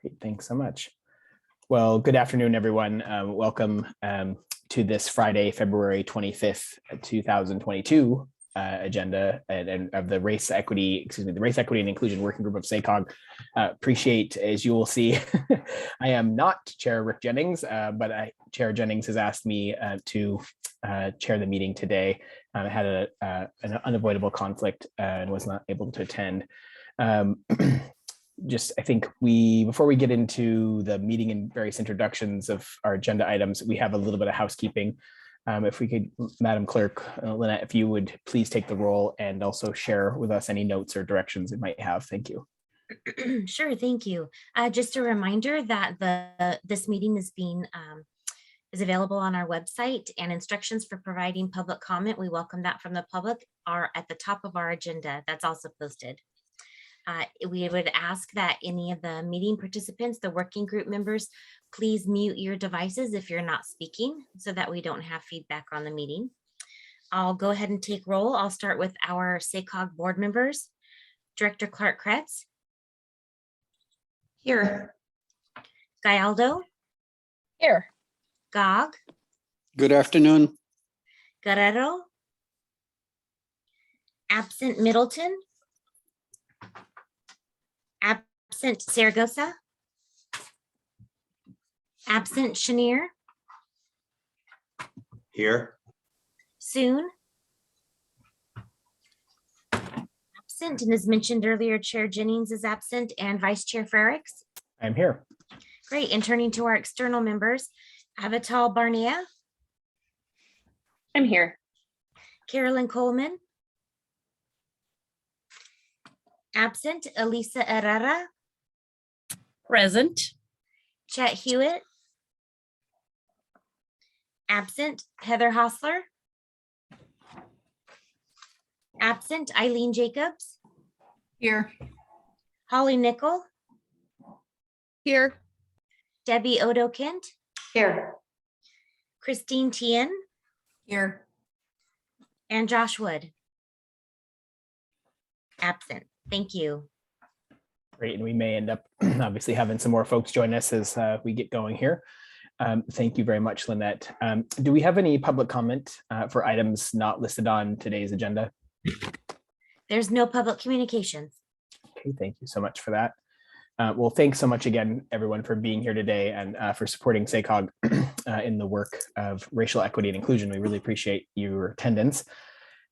Great, thanks so much. Well, good afternoon, everyone. Welcome to this Friday, February 25th, 2022 agenda and of the Race Equity and Inclusion Working Group of SACOG. Appreciate, as you will see, I am not Chair Rick Jennings, but Chair Jennings has asked me to chair the meeting today. I had an unavoidable conflict and was not able to attend. I think before we get into the meeting and various introductions of our agenda items, we have a little bit of housekeeping. If we could, Madam Clerk, Lynette, if you would please take the roll and also share with us any notes or directions it might have. Thank you. Sure, thank you. Just a reminder that this meeting is available on our website, and instructions for providing public comment, we welcome that from the public, are at the top of our agenda. That's also posted. We would ask that any of the meeting participants, the working group members, please mute your devices if you're not speaking so that we don't have feedback on the meeting. I'll go ahead and take roll. I'll start with our SACOG board members. Director Clark Kretz. Here. Gallardo. Here. Gog. Good afternoon. Guerrero. Absent Middleton. Absent Saragosa. Absent Chenier. Here. Soon. Absent, and as mentioned earlier, Chair Jennings is absent and Vice Chair Frericks. I'm here. Great, and turning to our external members, Avital Barnea. I'm here. Carolyn Coleman. Absent, Elisa Herrera. Present. Chet Hewitt. Absent, Heather Hostler. Absent, Eileen Jacobs. Here. Holly Nickel. Here. Debbie Odo Kent. Here. Christine Tien. Here. And Josh Wood. Absent. Thank you. Great, and we may end up obviously having some more folks join us as we get going here. Thank you very much, Lynette. Do we have any public comment for items not listed on today's agenda? There's no public communications. Okay, thank you so much for that. Well, thanks so much again, everyone, for being here today and for supporting SACOG in the work of racial equity and inclusion. We really appreciate your attendance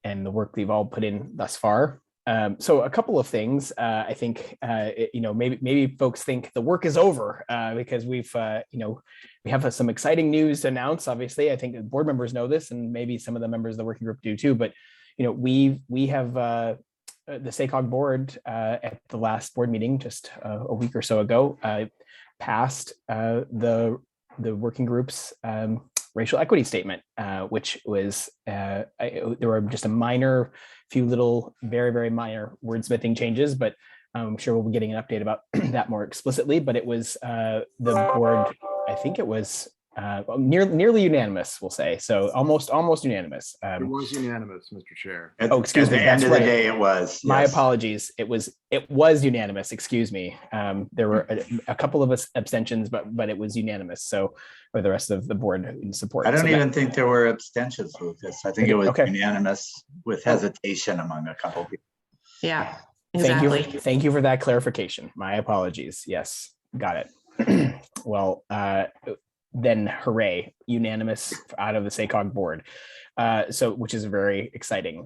and the work we've all put in thus far. So a couple of things. I think maybe folks think the work is over because we have some exciting news to announce. Obviously, I think the board members know this, and maybe some of the members of the working group do too. But we have the SACOG board at the last board meeting just a week or so ago passed the working group's racial equity statement, which was there were just few little very minor wordsmithing changes, but I'm sure we'll be getting an update about that more explicitly. But it was the board, I think it was nearly unanimous, we'll say. So almost unanimous. It was unanimous, Mr. Chair. Excuse me. At the end of the day, it was. My yes. apologies. It was unanimous. Excuse me. There were a couple of abstentions, but it was unanimous. So for the rest of the board in support. I don't even think there were abstentions with this. I think it was unanimous with hesitation among a couple people. Yeah, exactly. Thank you for that clarification. My apologies. Yes, got it. Well, then hooray, unanimous out of the SACOG board. Which is very exciting.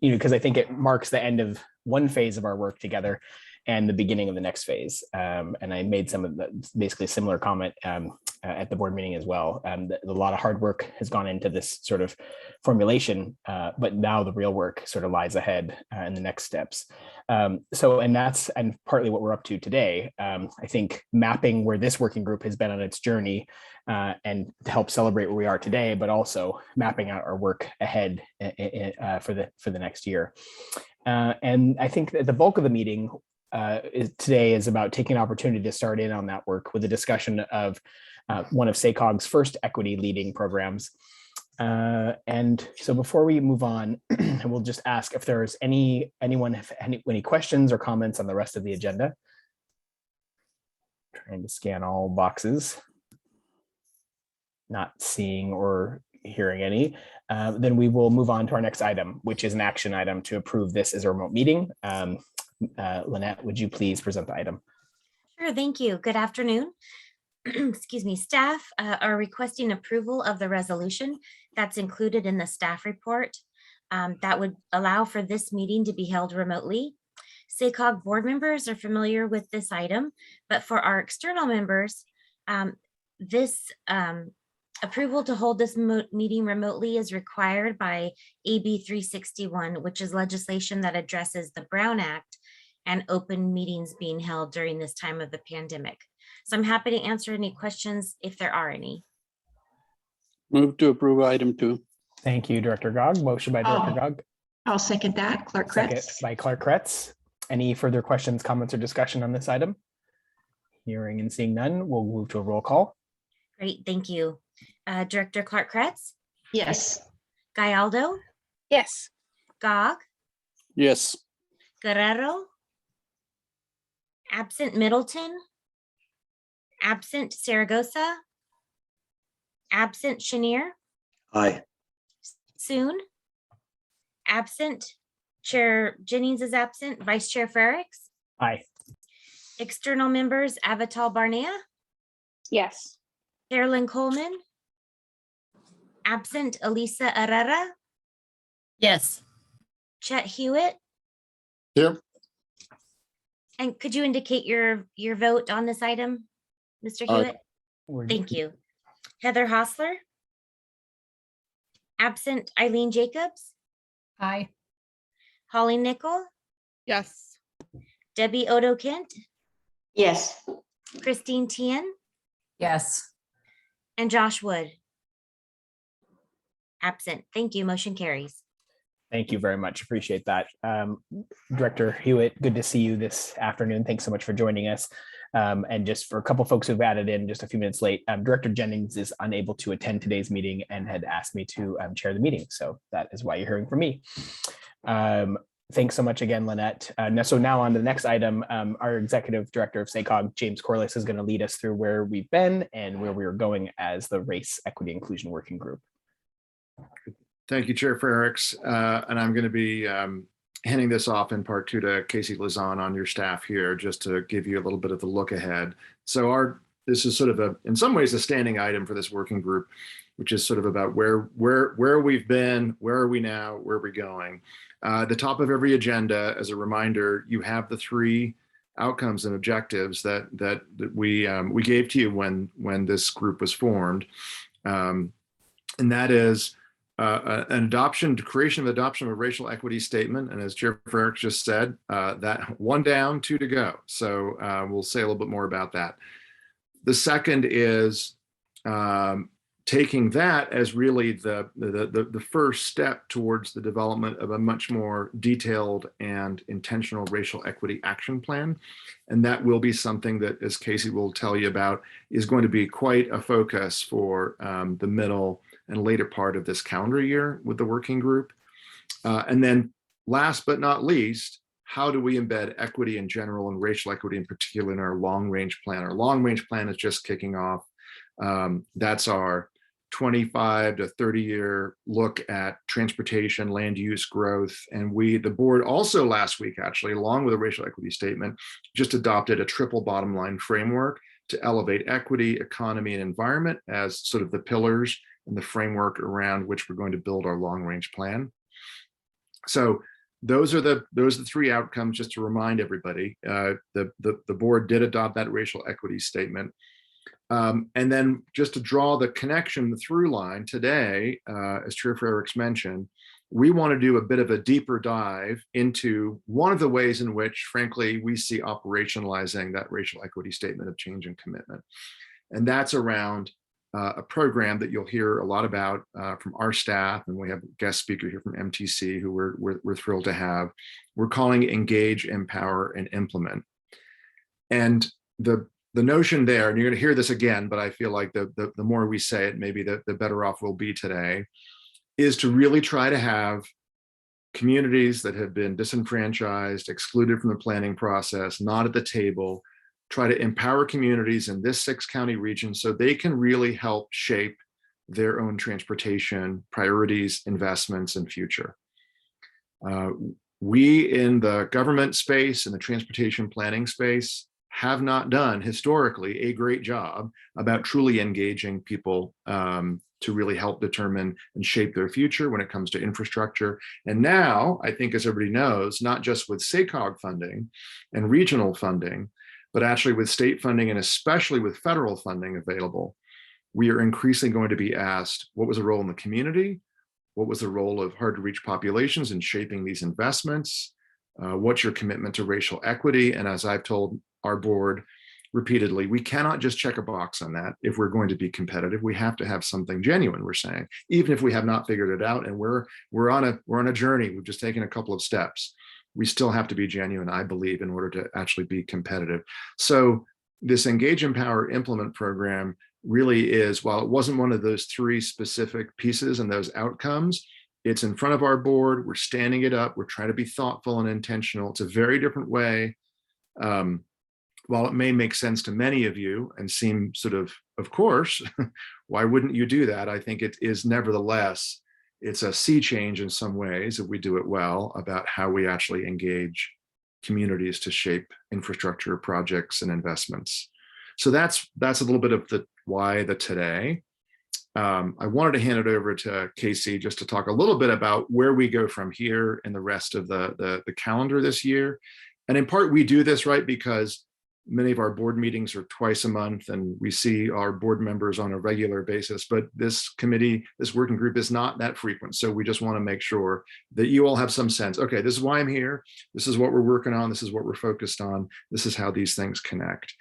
Because I think it marks the end of one phase of our work together and the beginning of the next phase. And I made some of the basically similar comment at the board meeting as well. A lot of hard work has gone into this sort of formulation, but now the real work sort of lies ahead in the next steps. And partly what we're up to today. I think mapping where this working group has been on its journey and to help celebrate where we are today, but also mapping out our work ahead for the next year. And I think that the bulk of the meeting today is about taking an opportunity to start in on that work with a discussion of one of SACOG's first equity leading programs. And so before we move on, we'll just ask if there's anyone have any questions or comments on the rest of the agenda. Trying to scan all boxes. Not seeing or hearing any. Then we will move on to our next item, which is an action item to approve this as a remote meeting. Lynette, would you please present the item? Sure, thank you. Good afternoon. Excuse me, staff are requesting approval of the resolution that's included in the staff report that would allow for this meeting to be held remotely. SACOG board members are familiar with this item, but for our external members, this approval to hold this meeting remotely is required by AB 361, which is legislation that addresses the Brown Act and open meetings being held during this time of the pandemic. So I'm happy to answer any questions if there are any. Move to approve item 2. Thank you, Director Gog. Motion by Director Oh, Gog. I'll second that. Clark Second Kretz. by Clark Kretz. Any further questions, comments, or discussion on this item? Hearing and seeing none, we'll move to a roll call. Great, thank you. Director Clark Kretz, Yes. Gallardo, Yes. Gog, Yes. Guerrero, absent Middleton, absent Saragosa, absent Chenier, Aye. Soon, absent Chair Jennings is absent, Vice Chair Frericks, Aye. external members Avital Barnea, Yes. Carolyn Coleman, absent Elisa Herrera, Yes. Chet Hewitt. Here. And could you indicate your vote on this item, Mr. Hewitt? Thank you. Heather Hostler. Absent Eileen Jacobs, Aye. Holly Nickel, Yes. Debbie Odo Kent, Yes. Christine Tien, Yes. and Josh Wood. Absent. Thank you. Motion carries. Thank you very much. Appreciate that. Director Hewitt, good to see you this afternoon. Thanks so much for joining us. And just for a couple folks who've added in just a few minutes late, Director Jennings is unable to attend today's meeting and had asked me to chair the meeting. So that is why you're hearing from me. Thanks so much again, Lynette. So now on to the next item, our Executive Director of SACOG, James Corliss, is going to lead us through where we've been and where we are going as the Race, Equity, Inclusion Working Group. Thank you, Chair Frericks. And I'm going to be handing this off in part two to Casey Lazan on your staff here, just to give you a little bit of the look ahead. So this is sort of in some ways a standing item for this working group, which is sort of about where we've been, where are we now, where are we going. The top of every agenda, as a reminder, you have the 3 outcomes and objectives that we gave to you when this group was formed, and that is creation of adoption of a racial equity statement. And as Chair Frericks just said, that 1 down, 2 to go. So we'll say a little bit more about that. The second is taking that as really the first step towards the development of a much more detailed and intentional racial equity action plan. And that will be something that, as Casey will tell you about, is going to be quite a focus for the middle and later part of this calendar year with the working group. And then last but not least, how do we embed equity in general and racial equity in particular in our long-range plan? Our long-range plan is just kicking off. That's our 25 to 30-year look at transportation, land use growth. And the board also last week, actually, along with a racial equity statement, just adopted a triple bottom line framework to elevate equity, economy, and environment as sort of the pillars and the framework around which we're going to build our long-range plan. So those are the 3 outcomes, just to remind everybody. The board did adopt that racial equity statement. And then just to draw the connection, the through line today, as Chair Frericks mentioned, we want to do a bit of a deeper dive into one of the ways in which, frankly, we see operationalizing that racial equity statement of change and commitment. And that's around a program that you'll hear a lot about from our staff, and we have a guest speaker here from MTC who we're thrilled to have. We're calling it Engage, Empower, and Implement. And the notion there, and you're going to hear this again, but I feel like the more we say it, maybe the better off we'll be today, is to really try to have communities that have been disenfranchised, excluded from the planning process, not at the table, try to empower communities in this 6-county region so they can really help shape their own transportation priorities, investments, and future. We in the government space and the transportation planning space have not done historically a great job about truly engaging people to really help determine and shape their future when it comes to infrastructure. And now, I think as everybody knows, not just with SACOG funding and regional funding, but actually with state funding and especially with federal funding available, we are increasingly going to be asked, what was the role in the community? What was the role of hard to reach populations in shaping these investments? What's your commitment to racial equity? And as I've told our board repeatedly, we cannot just check a box on that. If we're going to be competitive, we have to have something genuine, we're saying, even if we have not figured it out and we're on a journey, we've just taken a couple of steps. We still have to be genuine, I believe, in order to actually be competitive. So this Engage, Empower, Implement program really is, while it wasn't one of those 3 specific pieces and those outcomes, it's in front of our board. We're standing it up. We're trying to be thoughtful and intentional. It's a very different way. While it may make sense to many of you and seem sort of course, why wouldn't you do that? I think it is nevertheless, it's a sea change in some ways if we do it well about how we actually engage communities to shape infrastructure projects and investments. So that's a little bit of the why the today. I wanted to hand it over to Casey just to talk a little bit about where we go from here in the rest of the calendar this year. And in part, we do this right because many of our board meetings are twice a month and we see our board members on a regular basis, but this committee, this working group is not that frequent. So we just want to make sure that you all have some sense, okay, this is why I'm here. This is what we're working on. This is what we're focused on. This is how these things connect.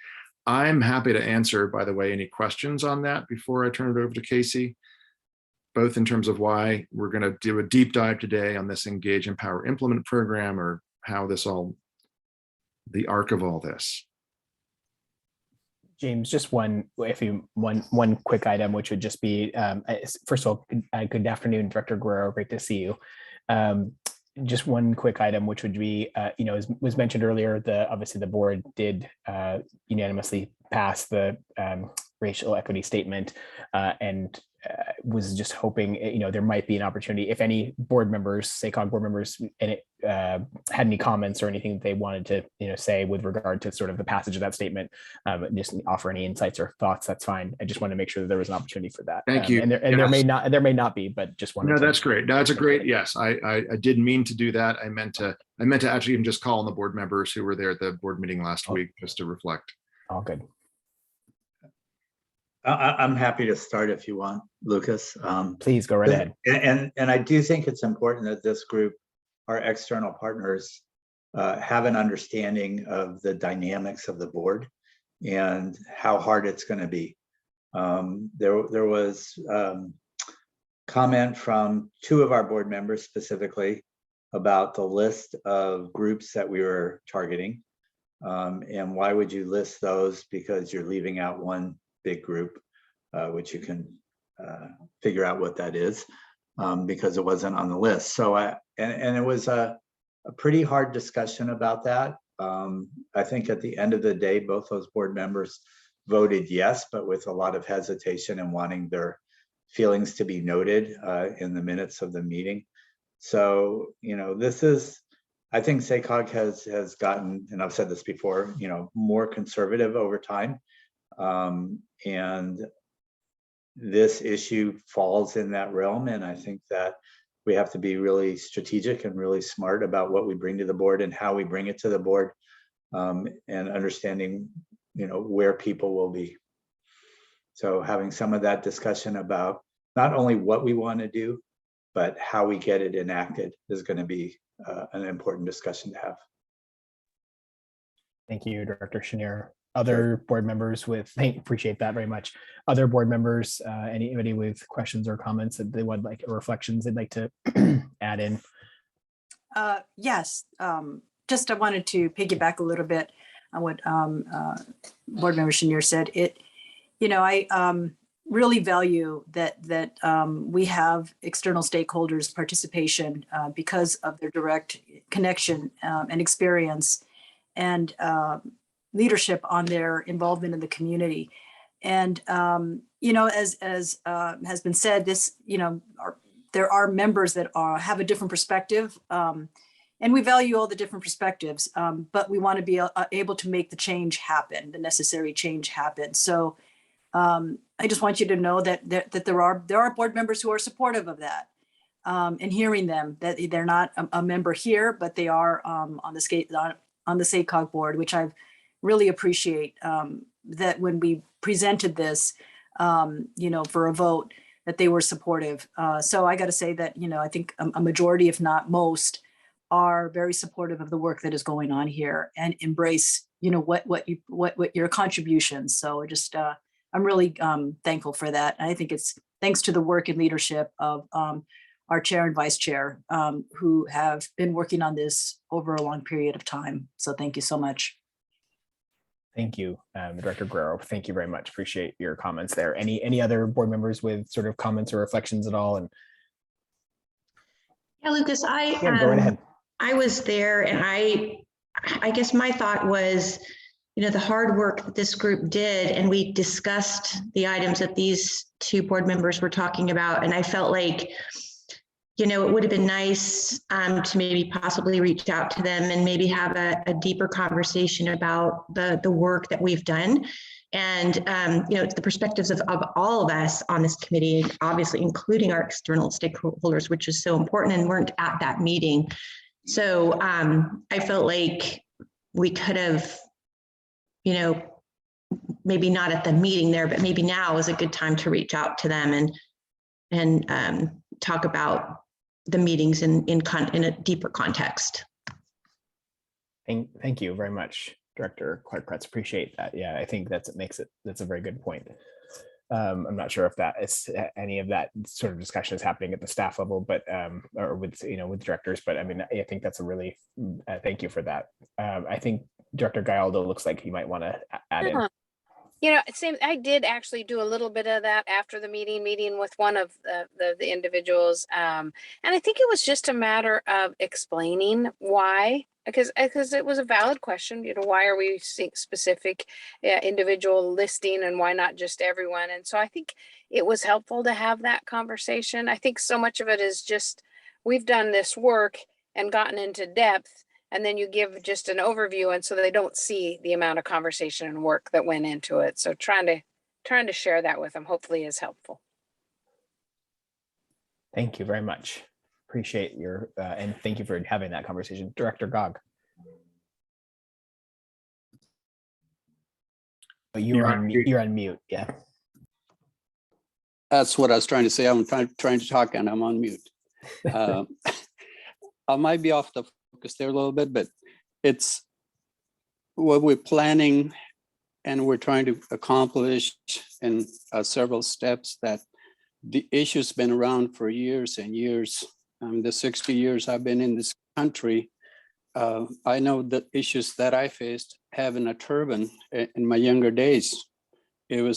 I'm happy to answer, by the way, any questions on that before I turn it over to Casey, both in terms of why we're going to do a deep dive today on this Engage, Empower, Implement program, or how this all, the arc of all this. James, just one quick item, which would just be, first of all, good afternoon, Director Guerrero, great to see you. Just one quick item, which would be, as was mentioned earlier, obviously the board did unanimously pass the racial equity statement, and was just hoping, there might be an opportunity if any board members, SACOG board members, and it had any comments or anything that they wanted to, say with regard to sort of the passage of that statement, just offer any insights or thoughts. That's fine. I just want to make sure that there was an opportunity for that. Thank you. And there may not be, but just wanted. No, that's great. No, that's a great. Yes, I didn't mean to do that. I meant to actually even just call on the board members who were there at the board meeting last week just to reflect. All good. I'm happy to start if you want, Lucas. Please go right ahead. And I do think it's important that this group, our external partners, have an understanding of the dynamics of the board and how hard it's going to be. There was comment from 2 of our board members specifically about the list of groups that we were targeting. And why would you list those? Because you're leaving out one big group, which you can figure out what that is, because it wasn't on the list. So and it was a pretty hard discussion about that. I think at the end of the day, both those board members voted yes, but with a lot of hesitation and wanting their feelings to be noted in the minutes of the meeting. So, this is, I think SACOG has gotten, and I've said this before, more conservative over time. And this issue falls in that realm. And I think that we have to be really strategic and really smart about what we bring to the board and how we bring it to the board, and understanding, where people will be. So having some of that discussion about not only what we want to do, but how we get it enacted is going to be an important discussion to have. Thank you, Director Chenier. Other board members appreciate that very much. Other board members, anybody with questions or comments that they would like, or reflections they'd like to add in? Yes, just I wanted to piggyback a little bit on what board member Chenier said. I really value that we have external stakeholders' participation because of their direct connection and experience. And leadership on their involvement in the community. And, you know, as has been said, this, you know, there are members that have a different perspective. And we value all the different perspectives, but we want to be able to make the change happen, the necessary change happen. So I just want you to know that there are board members who are supportive of that, and hearing them, that they're not a member here, but they are on the SACOG board, which I really appreciate, that when we presented this, you know, for a vote, that they were supportive. So I got to say that, you know, I think a majority, if not most, are very supportive of the work that is going on here and embrace, you know, what your contributions. So just, I'm really thankful for that. And I think it's thanks to the work and leadership of our chair and vice chair, who have been working on this over a long period of time. So thank you so much. Thank you, Director Guerrero. Thank you very much. Appreciate your comments there. Any other board members with sort of comments or reflections at all? And yeah, Lucas, go right ahead. I was there, and I guess my thought was, you know, the hard work that this group did, and we discussed the items that these two board members were talking about, and I felt like, you know, it would have been nice to maybe possibly reach out to them and maybe have a deeper conversation about the work that we've done. And, you know, it's the perspectives of all of us on this committee, obviously, including our external stakeholders, which is so important, and weren't at that meeting. So I felt like we could have, you know, maybe not at the meeting there, but maybe now is a good time to reach out to them and talk about the meetings in a deeper context. Thank you very much, Director Clark-Kretz. Appreciate that. Yeah, I think that's a very good point. I'm not sure if that is any of that sort of discussion is happening at the staff level, but or with, you know, with directors, but I mean, I think that's a really thank you for that. I think Director Gallardo looks like he might want to add in. You know, I did actually do a little bit of that after the meeting with one of the individuals. And I think it was just a matter of explaining why, because it was a valid question, you know, why are we seeing specific individual listing and why not just everyone? And so I think it was helpful to have that conversation. I think so much of it is just, we've done this work and gotten into depth, and then you give just an overview, and so they don't see the amount of conversation and work that went into it. So trying to share that with them hopefully is helpful. Thank you very much. Appreciate your and thank you for having that conversation. Director Gog. But you're on mute. Yeah. That's what I was trying to say. I'm trying to talk and I'm on mute. I might be off the focus there a little bit, but it's what we're planning and we're trying to accomplish in several steps. That the issue's been around for years and years. The 60 years I've been in this country, I know the issues that I faced having a turban in my younger days. You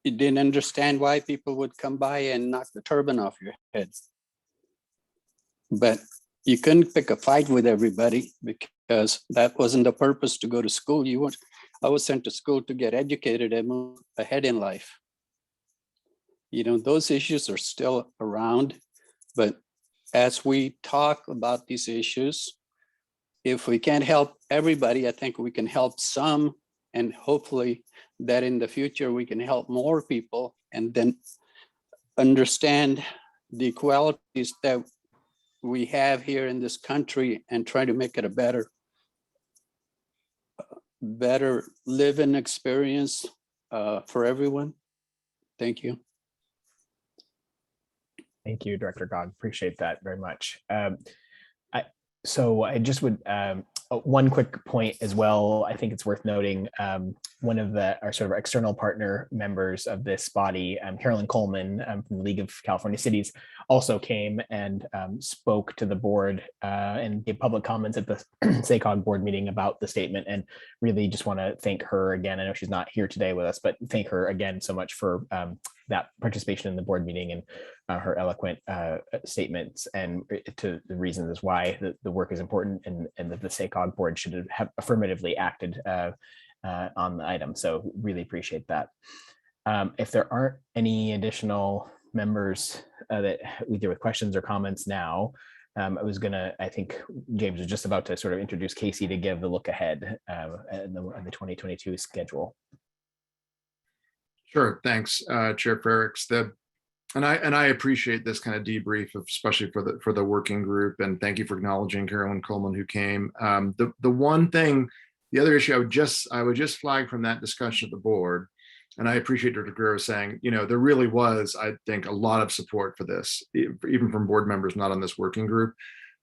didn't understand why people would come by and knock the turban off your head. But you couldn't pick a fight with everybody because that wasn't the purpose to go to school. I was sent to school to get educated and move ahead in life. You know, those issues are still around, but as we talk about these issues, if we can't help everybody, I think we can help some, and hopefully that in the future we can help more people and then understand the equalities that we have here in this country and try to make it a better living experience for everyone. Thank you. Thank you, Director Gog. Appreciate that very much. So I just would, one quick point as well. I think it's worth noting, one of our sort of external partner members of this body, Carolyn Coleman from the League of California Cities, also came and spoke to the board and gave public comments at the SACOG board meeting about the statement, and really just want to thank her again. I know she's not here today with us, but thank her again so much for that participation in the board meeting, and her eloquent statements and to the reasons why the work is important and that the SACOG board should have affirmatively acted on the item. So really appreciate that. If there aren't any additional members that either with questions or comments now, I think James was just about to sort of introduce Casey to give the look ahead in the 2022 schedule. Sure, thanks, Chair Frericks. And I appreciate this kind of debrief, especially for the working group, and thank you for acknowledging Carolyn Coleman who came. The other issue I would just flag from that discussion at the board, and I appreciate Dr. Guerrero saying, there really was, I think, a lot of support for this, even from board members not on this working group.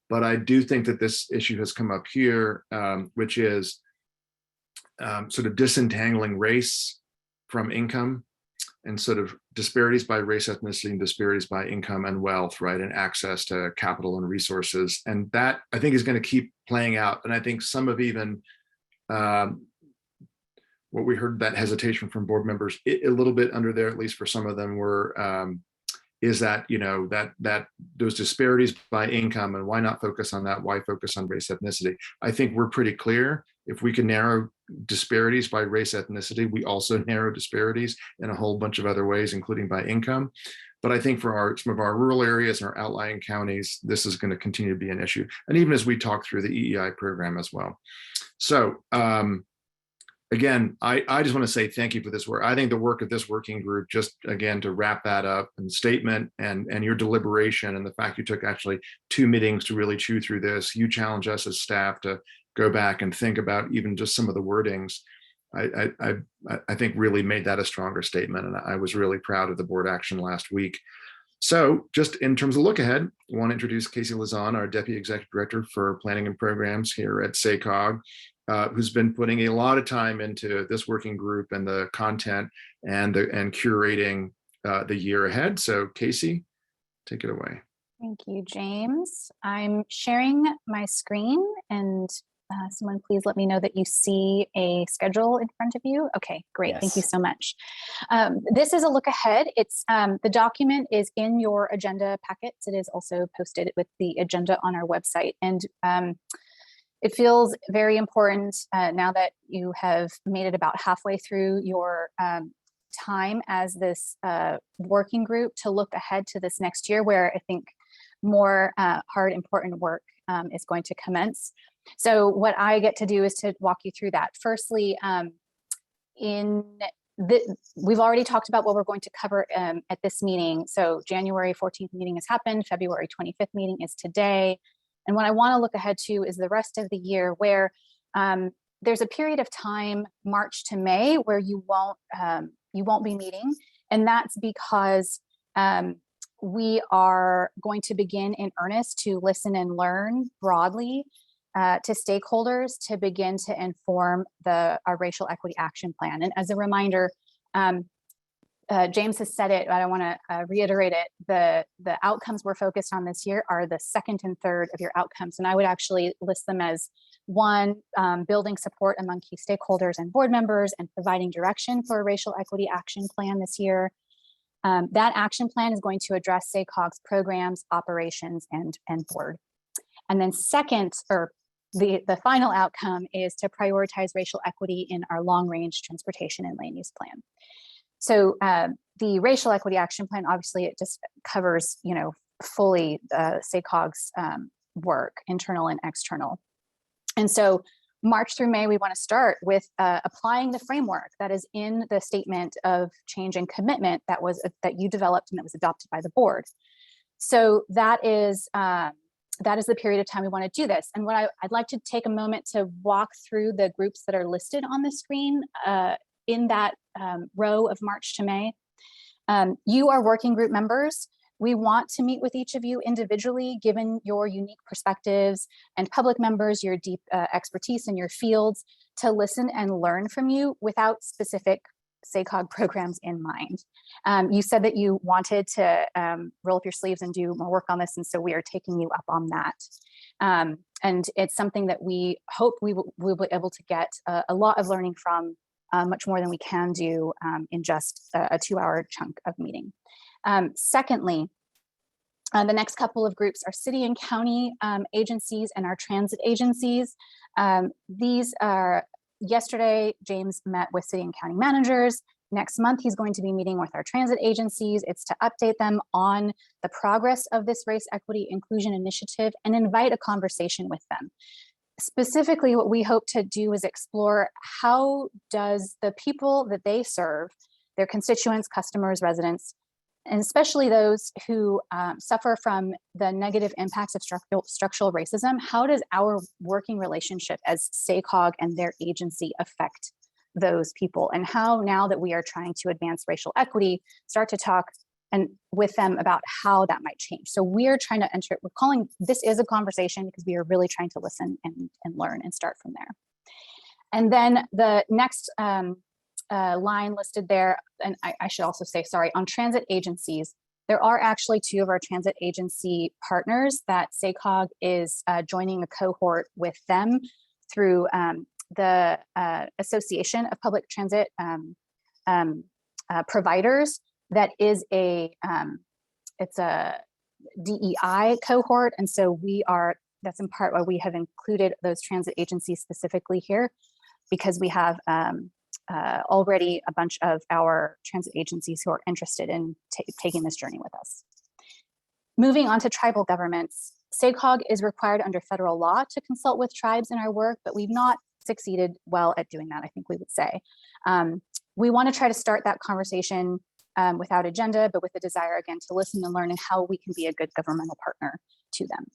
But I do think that this issue has come up here, which is sort of disentangling race from income and sort of disparities by race, ethnicity, and disparities by income and wealth, right? And access to capital and resources. And that I think is going to keep playing out. And I think some of even what we heard, that hesitation from board members a little bit under there, at least for some of them, were is that that those disparities by income, and why not focus on that? Why focus on race, ethnicity? I think we're pretty clear. If we can narrow disparities by race, ethnicity, we also narrow disparities in a whole bunch of other ways, including by income. But I think for some of our rural areas and our outlying counties, this is going to continue to be an issue. And even as we talk through the EEI program as well. So again, I just want to say thank you for this work. I think the work of this working group, just again, to wrap that up, and statement and your deliberation, and the fact you took actually 2 meetings to really chew through this, you challenge us as staff to go back and think about even just some of the wordings, I think really made that a stronger statement. And I was really proud of the board action last week. So just in terms of look ahead, I want to introduce Casey Lazan, our Deputy Executive Director for Planning and Programs here at SACOG, who's been putting a lot of time into this working group and the content and curating the year ahead. So Casey, take it away. Thank you, James. I'm sharing my screen, and someone please let me know that you see a schedule in front of you. Okay, great. Yes. Thank you so much. This is a look ahead. It's the document is in your agenda packets. It is also posted with the agenda on our website. And it feels very important now that you have made it about halfway through your time as this working group to look ahead to this next year, where I think more hard, important work is going to commence. So what I get to do is to walk you through that. Firstly, we've already talked about what we're going to cover at this meeting. So January 14th meeting has happened, February 25th meeting is today. And what I want to look ahead to is the rest of the year, where there's a period of time, March to May, where you won't be meeting. And that's because we are going to begin in earnest to listen and learn broadly to stakeholders to begin to inform our racial equity action plan. And as a reminder, James has said it, but I want to reiterate it. The outcomes we're focused on this year are the second and third of your outcomes. And I would actually list them as 1, building support among key stakeholders and board members and providing direction for a racial equity action plan this year. That action plan is going to address SACOG's programs, operations, and board. And then second, or the final outcome, is to prioritize racial equity in our long-range transportation and land use plan. So the racial equity action plan, obviously, it just covers, fully SACOG's work, internal and external. And so March through May, we want to start with applying the framework that is in the statement of change and commitment that you developed and that was adopted by the board. So that is the period of time we want to do this. And what I'd like to take a moment to walk through the groups that are listed on the screen in that row of March to May. You are working group members. We want to meet with each of you individually, given your unique perspectives, and public members, your deep expertise in your fields, to listen and learn from you without specific SACOG programs in mind. You said that you wanted to roll up your sleeves and do more work on this, and so we are taking you up on that. And it's something that we hope we'll be able to get a lot of learning from, much more than we can do in just a 2-hour chunk of meeting. Secondly, The next couple of groups are city and county agencies and our transit agencies. These are, yesterday, James met with city and county managers. Next month, he's going to be meeting with our transit agencies. It's to update them on the progress of this race, equity, inclusion initiative and invite a conversation with them. Specifically, what we hope to do is explore how does the people that they serve, their constituents, customers, residents, and especially those who suffer from the negative impacts of structural racism, how does our working relationship as SACOG and their agency affect those people? And how, now that we are trying to advance racial equity, start to talk and with them about how that might change. So we're trying to enter, we're calling this is a conversation because we are really trying to listen and learn and start from there. And then the next line listed there, and I should also say, sorry, on transit agencies, there are actually 2 of our transit agency partners that SACOG is joining a cohort with them through the Association of Public Transit Providers. That is it's a DEI cohort. And so that's in part why we have included those transit agencies specifically here, because we have already a bunch of our transit agencies who are interested in taking this journey with us. Moving on to tribal governments, SACOG is required under federal law to consult with tribes in our work, but we've not succeeded well at doing that, I think we would say. We want to try to start that conversation without agenda, but with a desire, again, to listen and learn and how we can be a good governmental partner to them.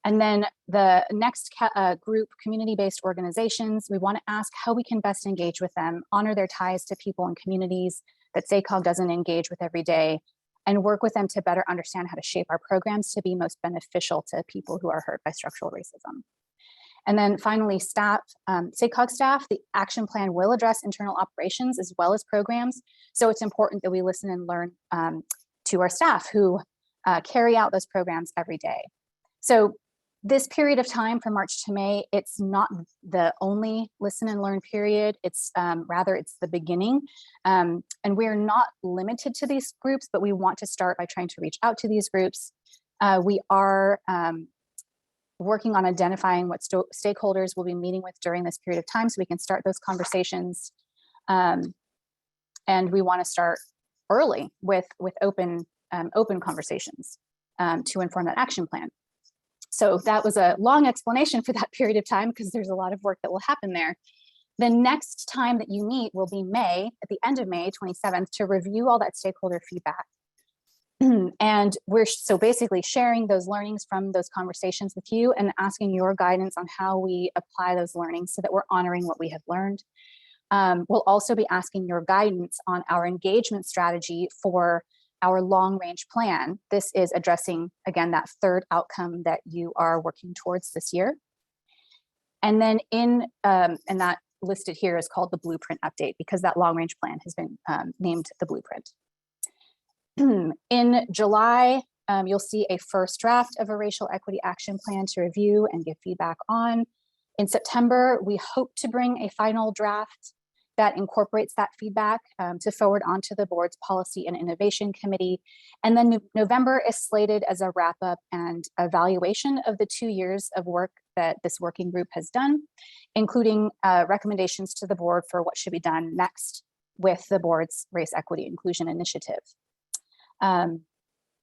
And then the next group, community-based organizations, we want to ask how we can best engage with them, honor their ties to people and communities that SACOG doesn't engage with every day, and work with them to better understand how to shape our programs to be most beneficial to people who are hurt by structural racism. And then finally, staff, SACOG staff, the action plan will address internal operations as well as programs. So it's important that we listen and learn to our staff who carry out those programs every day. So this period of time from March to May, it's not the only listen and learn period. It's rather, it's the beginning. And we're not limited to these groups, but we want to start by trying to reach out to these groups. We are working on identifying what stakeholders we'll be meeting with during this period of time so we can start those conversations. And we want to start early with open conversations to inform that action plan. So that was a long explanation for that period of time because there's a lot of work that will happen there. The next time that you meet will be May, at the end of May 27th, to review all that stakeholder feedback. And we're so basically sharing those learnings from those conversations with you and asking your guidance on how we apply those learnings so that we're honoring what we have learned. We'll also be asking your guidance on our engagement strategy for our long range plan. This is addressing, again, that third outcome that you are working towards this year. And then and that listed here is called the blueprint update because that long range plan has been named the blueprint. In July, you'll see a first draft of a racial equity action plan to review and give feedback on. In September, we hope to bring a final draft that incorporates that feedback to forward onto the board's policy and innovation committee. And then November is slated as a wrap up and evaluation of the 2 years of work that this working group has done, including recommendations to the board for what should be done next with the board's race equity inclusion initiative. And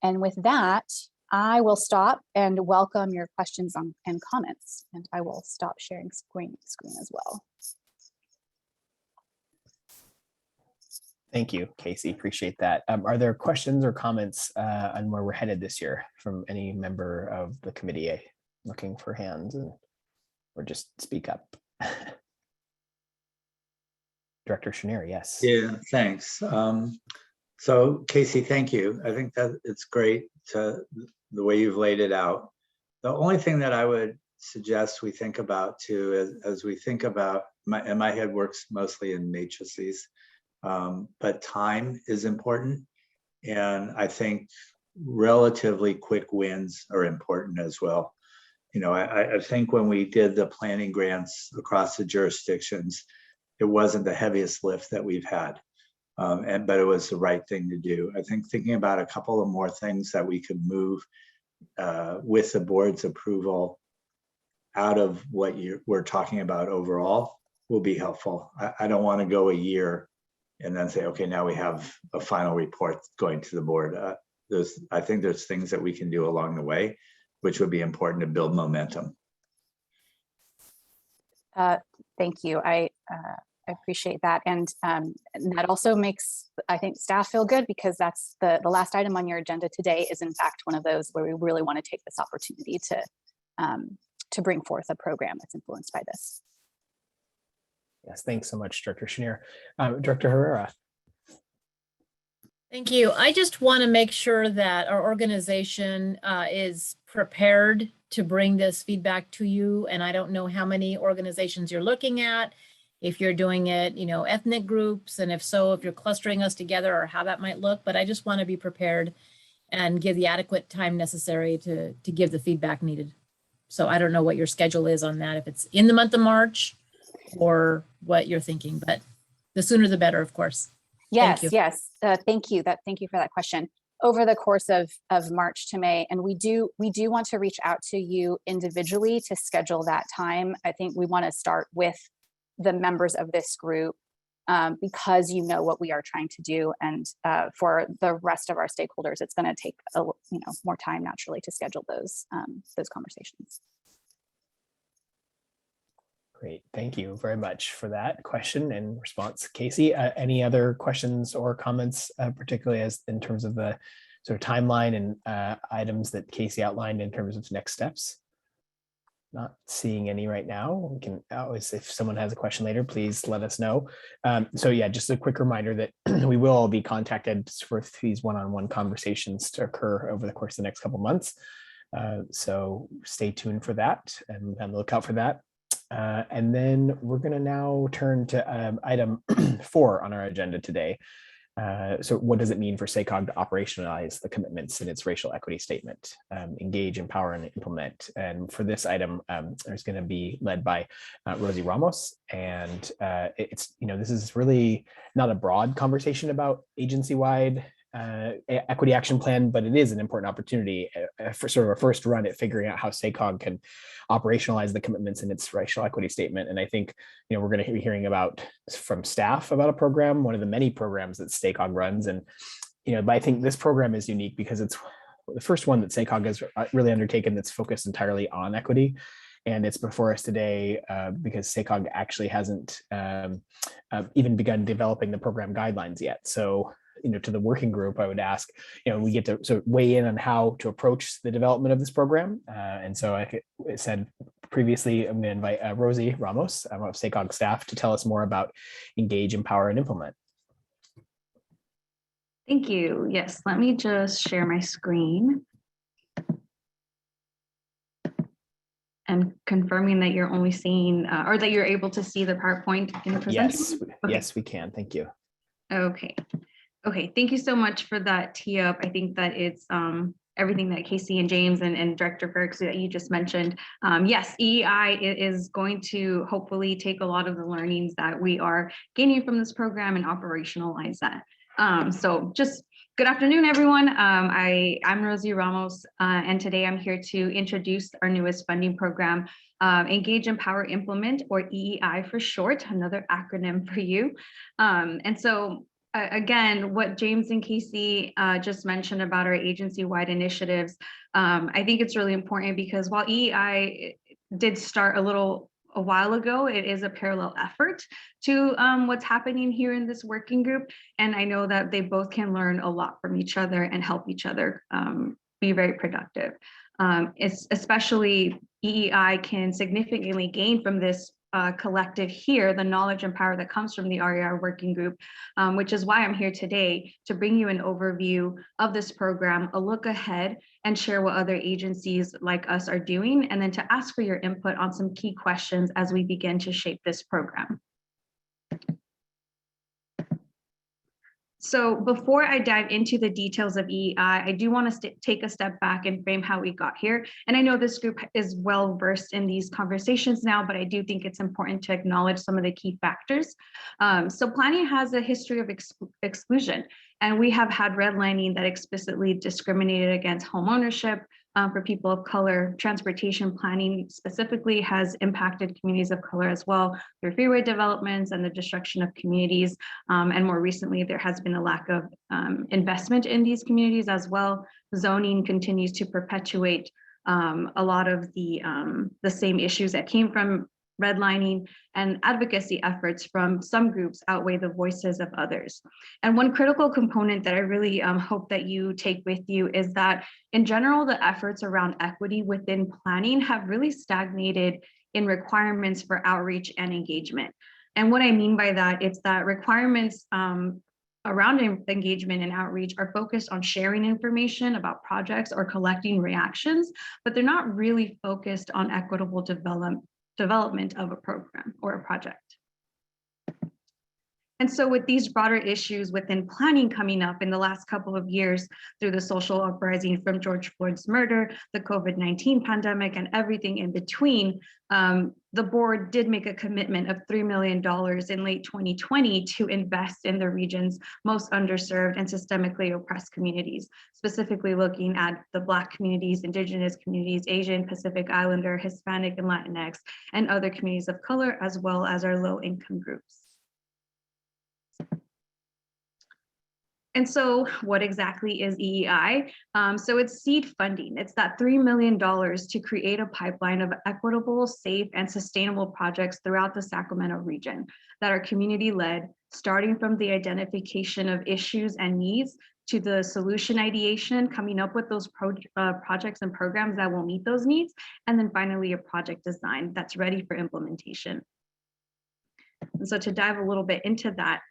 with that, I will stop and welcome your questions and comments, and I will stop sharing screen as well. Thank you, Casey. Appreciate that. Are there questions or comments on where we're headed this year from any member of the committee looking for hands or just speak up? Director Chenier, yes. Yeah, thanks. So Casey, thank you. I think that it's great the way you've laid it out. The only thing that I would suggest we think about too, as we think about, and my head works mostly in matrices, but time is important. And I think relatively quick wins are important as well. You know, I think when we did the planning grants across the jurisdictions, it wasn't the heaviest lift that we've had. but it was the right thing to do. I think thinking about a couple of more things that we could move with the board's approval out of what we're talking about overall will be helpful. I don't want to go a year and then say, okay, now we have a final report going to the board. I think there's things that we can do along the way, which would be important to build momentum. Thank you. I appreciate that. And that also makes, I think, staff feel good, because that's the last item on your agenda today is in fact one of those where we really want to take this opportunity to bring forth a program that's influenced by this. Yes, thanks so much, Director Chenier. Director Herrera. Thank you. I just want to make sure that our organization is prepared to bring this feedback to you. And I don't know how many organizations you're looking at, if you're doing it, ethnic groups, and if so, if you're clustering us together or how that might look. But I just want to be prepared and give the adequate time necessary to give the feedback needed. So I don't know what your schedule is on that, if it's in the month of March or what you're thinking, but the sooner the better, of course. Yes, Thank you. yes. Thank you. Thank you for that question. Over the course of March to May, and we do want to reach out to you individually to schedule that time. I think we want to start with the members of this group because you know what we are trying to do, and for the rest of our stakeholders, it's going to take more time naturally to schedule those conversations. Great, thank you very much for that question and response. Casey, any other questions or comments, particularly as in terms of the sort of timeline and items that Casey outlined in terms of next steps? Not seeing any right now. We can always, if someone has a question later, please let us know. So yeah, just a quick reminder that we will all be contacted for these one-on-one conversations to occur over the course of the next couple of months. So stay tuned for that and look out for that. And then we're going to now turn to item 4 on our agenda today. So what does it mean for SACOG to operationalize the commitments in its racial equity statement, engage, empower, and implement? And for this item, it's going to be led by Rosie Ramos. And it's, this is really not a broad conversation about agency-wide equity action plan, but it is an important opportunity for sort of a first run at figuring out how SACOG can operationalize the commitments in its racial equity statement. And I think, we're going to be hearing from staff about a program, one of the many programs that SACOG runs. And, but I think this program is unique because it's the first one that SACOG has really undertaken that's focused entirely on equity. And it's before us today because SACOG actually hasn't even begun developing the program guidelines yet. So, to the working group, I would ask, we get to sort of weigh in on how to approach the development of this program. And so I said previously, I'm going to invite Rosie Ramos of SACOG staff to tell us more about engage, empower, and implement. Thank you. Yes, let me just share my screen. And confirming that you're only seeing, or that you're able to see the PowerPoint in the presentation? Yes, okay. Yes, we can. Thank you. Okay. Okay, thank you so much for that tee up. I think that it's everything that Casey and James and Director Ferrick that you just mentioned. Yes, EEI is going to hopefully take a lot of the learnings that we are gaining from this program and operationalize that. So just good afternoon, everyone. I'm Rosie Ramos, and today I'm here to introduce our newest funding program, Engage, Empower, Implement, or EEI for short, another acronym for you. And so again, what James and Casey just mentioned about our agency-wide initiatives, I think it's really important because while EEI did start a while ago, it is a parallel effort to what's happening here in this working group. And I know that they both can learn a lot from each other and help each other be very productive. Especially EEI can significantly gain from this collective here, the knowledge and power that comes from the RER working group, which is why I'm here today to bring you an overview of this program, a look ahead, and share what other agencies like us are doing, and then to ask for your input on some key questions as we begin to shape this program. So before I dive into the details of EEI, I do want to take a step back and frame how we got here. And I know this group is well versed in these conversations now, but I do think it's important to acknowledge some of the key factors. So planning has a history of exclusion, and we have had redlining that explicitly discriminated against home ownership, for people of color. Transportation planning specifically has impacted communities of color as well through freeway developments and the destruction of communities. And more recently, there has been a lack of investment in these communities as well. Zoning continues to perpetuate a lot of the same issues that came from redlining, and advocacy efforts from some groups outweigh the voices of others. And one critical component that I really hope that you take with you is that in general, the efforts around equity within planning have really stagnated in requirements for outreach and engagement. And what I mean by that, it's that requirements around engagement and outreach are focused on sharing information about projects or collecting reactions, but they're not really focused on equitable development of a program or a project. And so with these broader issues within planning coming up in the last couple of years through the social uprising from George Floyd's murder, the COVID-19 pandemic, and everything in between, the board did make a commitment of $3 million in late 2020 to invest in the region's most underserved and systemically oppressed communities, specifically looking at the Black communities, Indigenous communities, Asian, Pacific Islander, Hispanic, and Latinx, and other communities of color, as well as our low-income groups. And so what exactly is EEI? So it's seed funding. It's that $3 million to create a pipeline of equitable, safe, and sustainable projects throughout the Sacramento region that are community-led, starting from the identification of issues and needs to the solution ideation, coming up with those projects and programs that will meet those needs, and then finally a project design that's ready for implementation. And so to dive a little bit into that,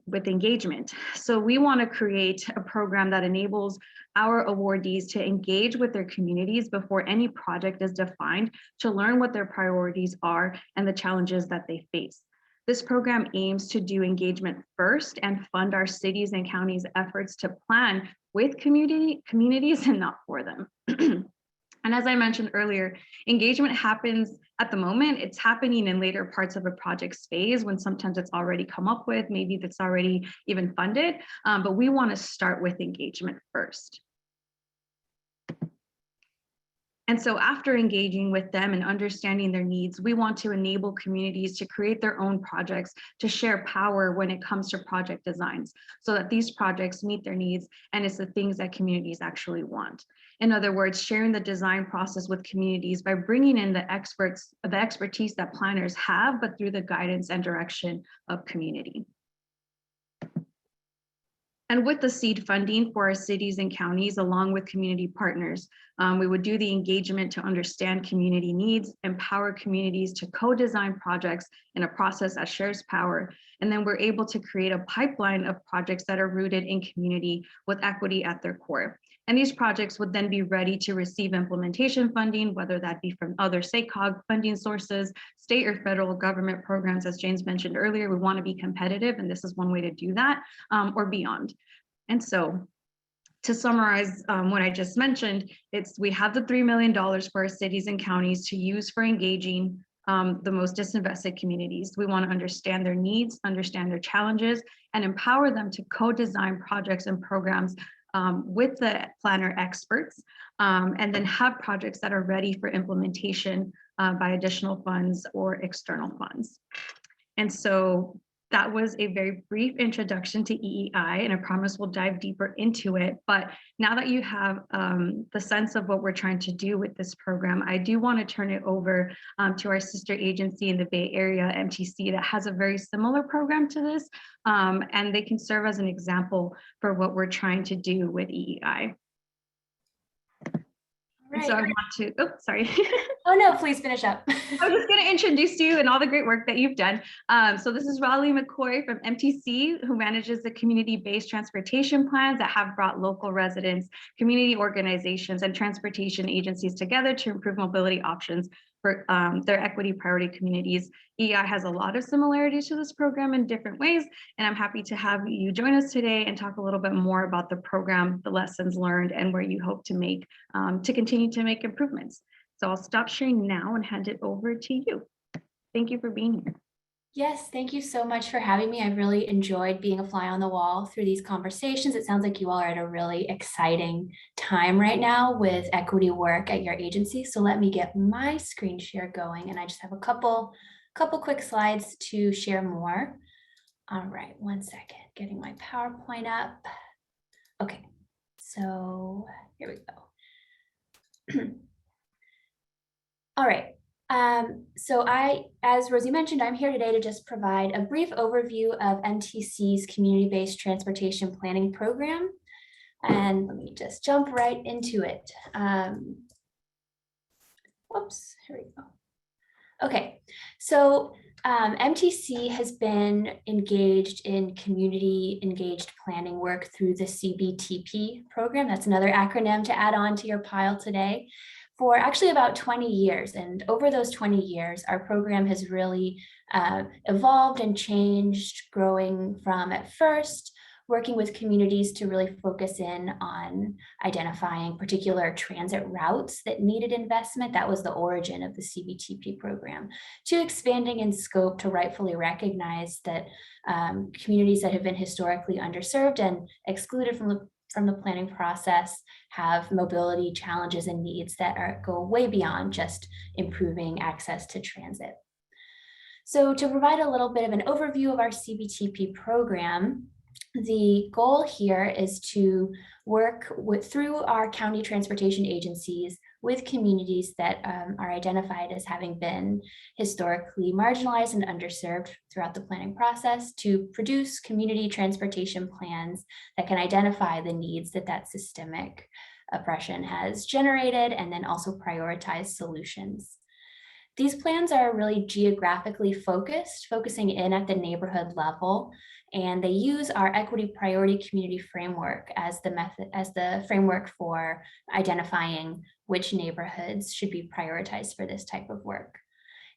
with engagement. So we want to create a program that enables our awardees to engage with their communities before any project is defined, to learn what their priorities are and the challenges that they face. This program aims to do engagement first and fund our cities and counties' efforts to plan with communities and not for them. And as I mentioned earlier, engagement happens at the moment. It's happening in later parts of a project's phase when sometimes it's already come up with, maybe that's already even funded, but we want to start with engagement first. And so after engaging with them and understanding their needs, we want to enable communities to create their own projects, to share power when it comes to project designs, so that these projects meet their needs and it's the things that communities actually want. In other words, sharing the design process with communities by bringing in the expertise that planners have, but through the guidance and direction of community. And with the seed funding for our cities and counties, along with community partners, we would do the engagement to understand community needs, empower communities to co-design projects in a process that shares power. And then we're able to create a pipeline of projects that are rooted in community with equity at their core. And these projects would then be ready to receive implementation funding, whether that be from other SACOG funding sources, state or federal government programs. As James mentioned earlier, we want to be competitive, and this is one way to do that, or beyond. And so to summarize what I just mentioned, we have the $3 million for our cities and counties to use for engaging the most disinvested communities. We want to understand their needs, understand their challenges, and empower them to co-design projects and programs with the planner experts, and then have projects that are ready for implementation by additional funds or external funds. And so that was a very brief introduction to EEI, and I promise we'll dive deeper into it. But now that you have the sense of what we're trying to do with this program, I do want to turn it over to our sister agency in the Bay Area, MTC, that has a very similar program to this, and they can serve as an example for what we're trying to do with EEI. Right. So I want to, oh, sorry. Oh no, please finish up. I was just going to introduce you and all the great work that you've done. So this is Raleigh Mccoy from MTC, who manages the community-based transportation plans that have brought local residents, community organizations, and transportation agencies together to improve mobility options their equity priority communities. EI has a lot of similarities to this program in different ways, and I'm happy to have you join us today and talk a little bit more about the program, the lessons learned, and where you hope to make to continue to make improvements. So I'll stop sharing now and hand it over to you. Thank you for being here. Yes, thank you so much for having me. I've really enjoyed being a fly on the wall through these conversations. It sounds like you all are at a really exciting time right now with equity work at your agency. So let me get my screen share going, and I just have a couple quick slides to share more. All right, one second, getting my PowerPoint up. Okay, so here we go. All right. So as Rosie mentioned, I'm here today to just provide a brief overview of MTC's community-based transportation planning program. And let me just jump right into it. Whoops, here we go. Okay, so MTC has been engaged in community engaged planning work through the CBTP program. That's another acronym to add on to your pile today, for actually about 20 years. And over those 20 years, our program has really evolved and changed, growing from at first working with communities to really focus in on identifying particular transit routes that needed investment. That was the origin of the CBTP program, to expanding in scope to rightfully recognize that communities that have been historically underserved and excluded from the planning process have mobility challenges and needs that go way beyond just improving access to transit. So to provide a little bit of an overview of our CBTP program, the goal here is to work through our county transportation agencies with communities that are identified as having been historically marginalized and underserved throughout the planning process, to produce community transportation plans that can identify the needs that systemic oppression has generated, and then also prioritize solutions. These plans are really geographically focused, focusing in at the neighborhood level, and they use our equity priority community framework as the framework for identifying which neighborhoods should be prioritized for this type of work.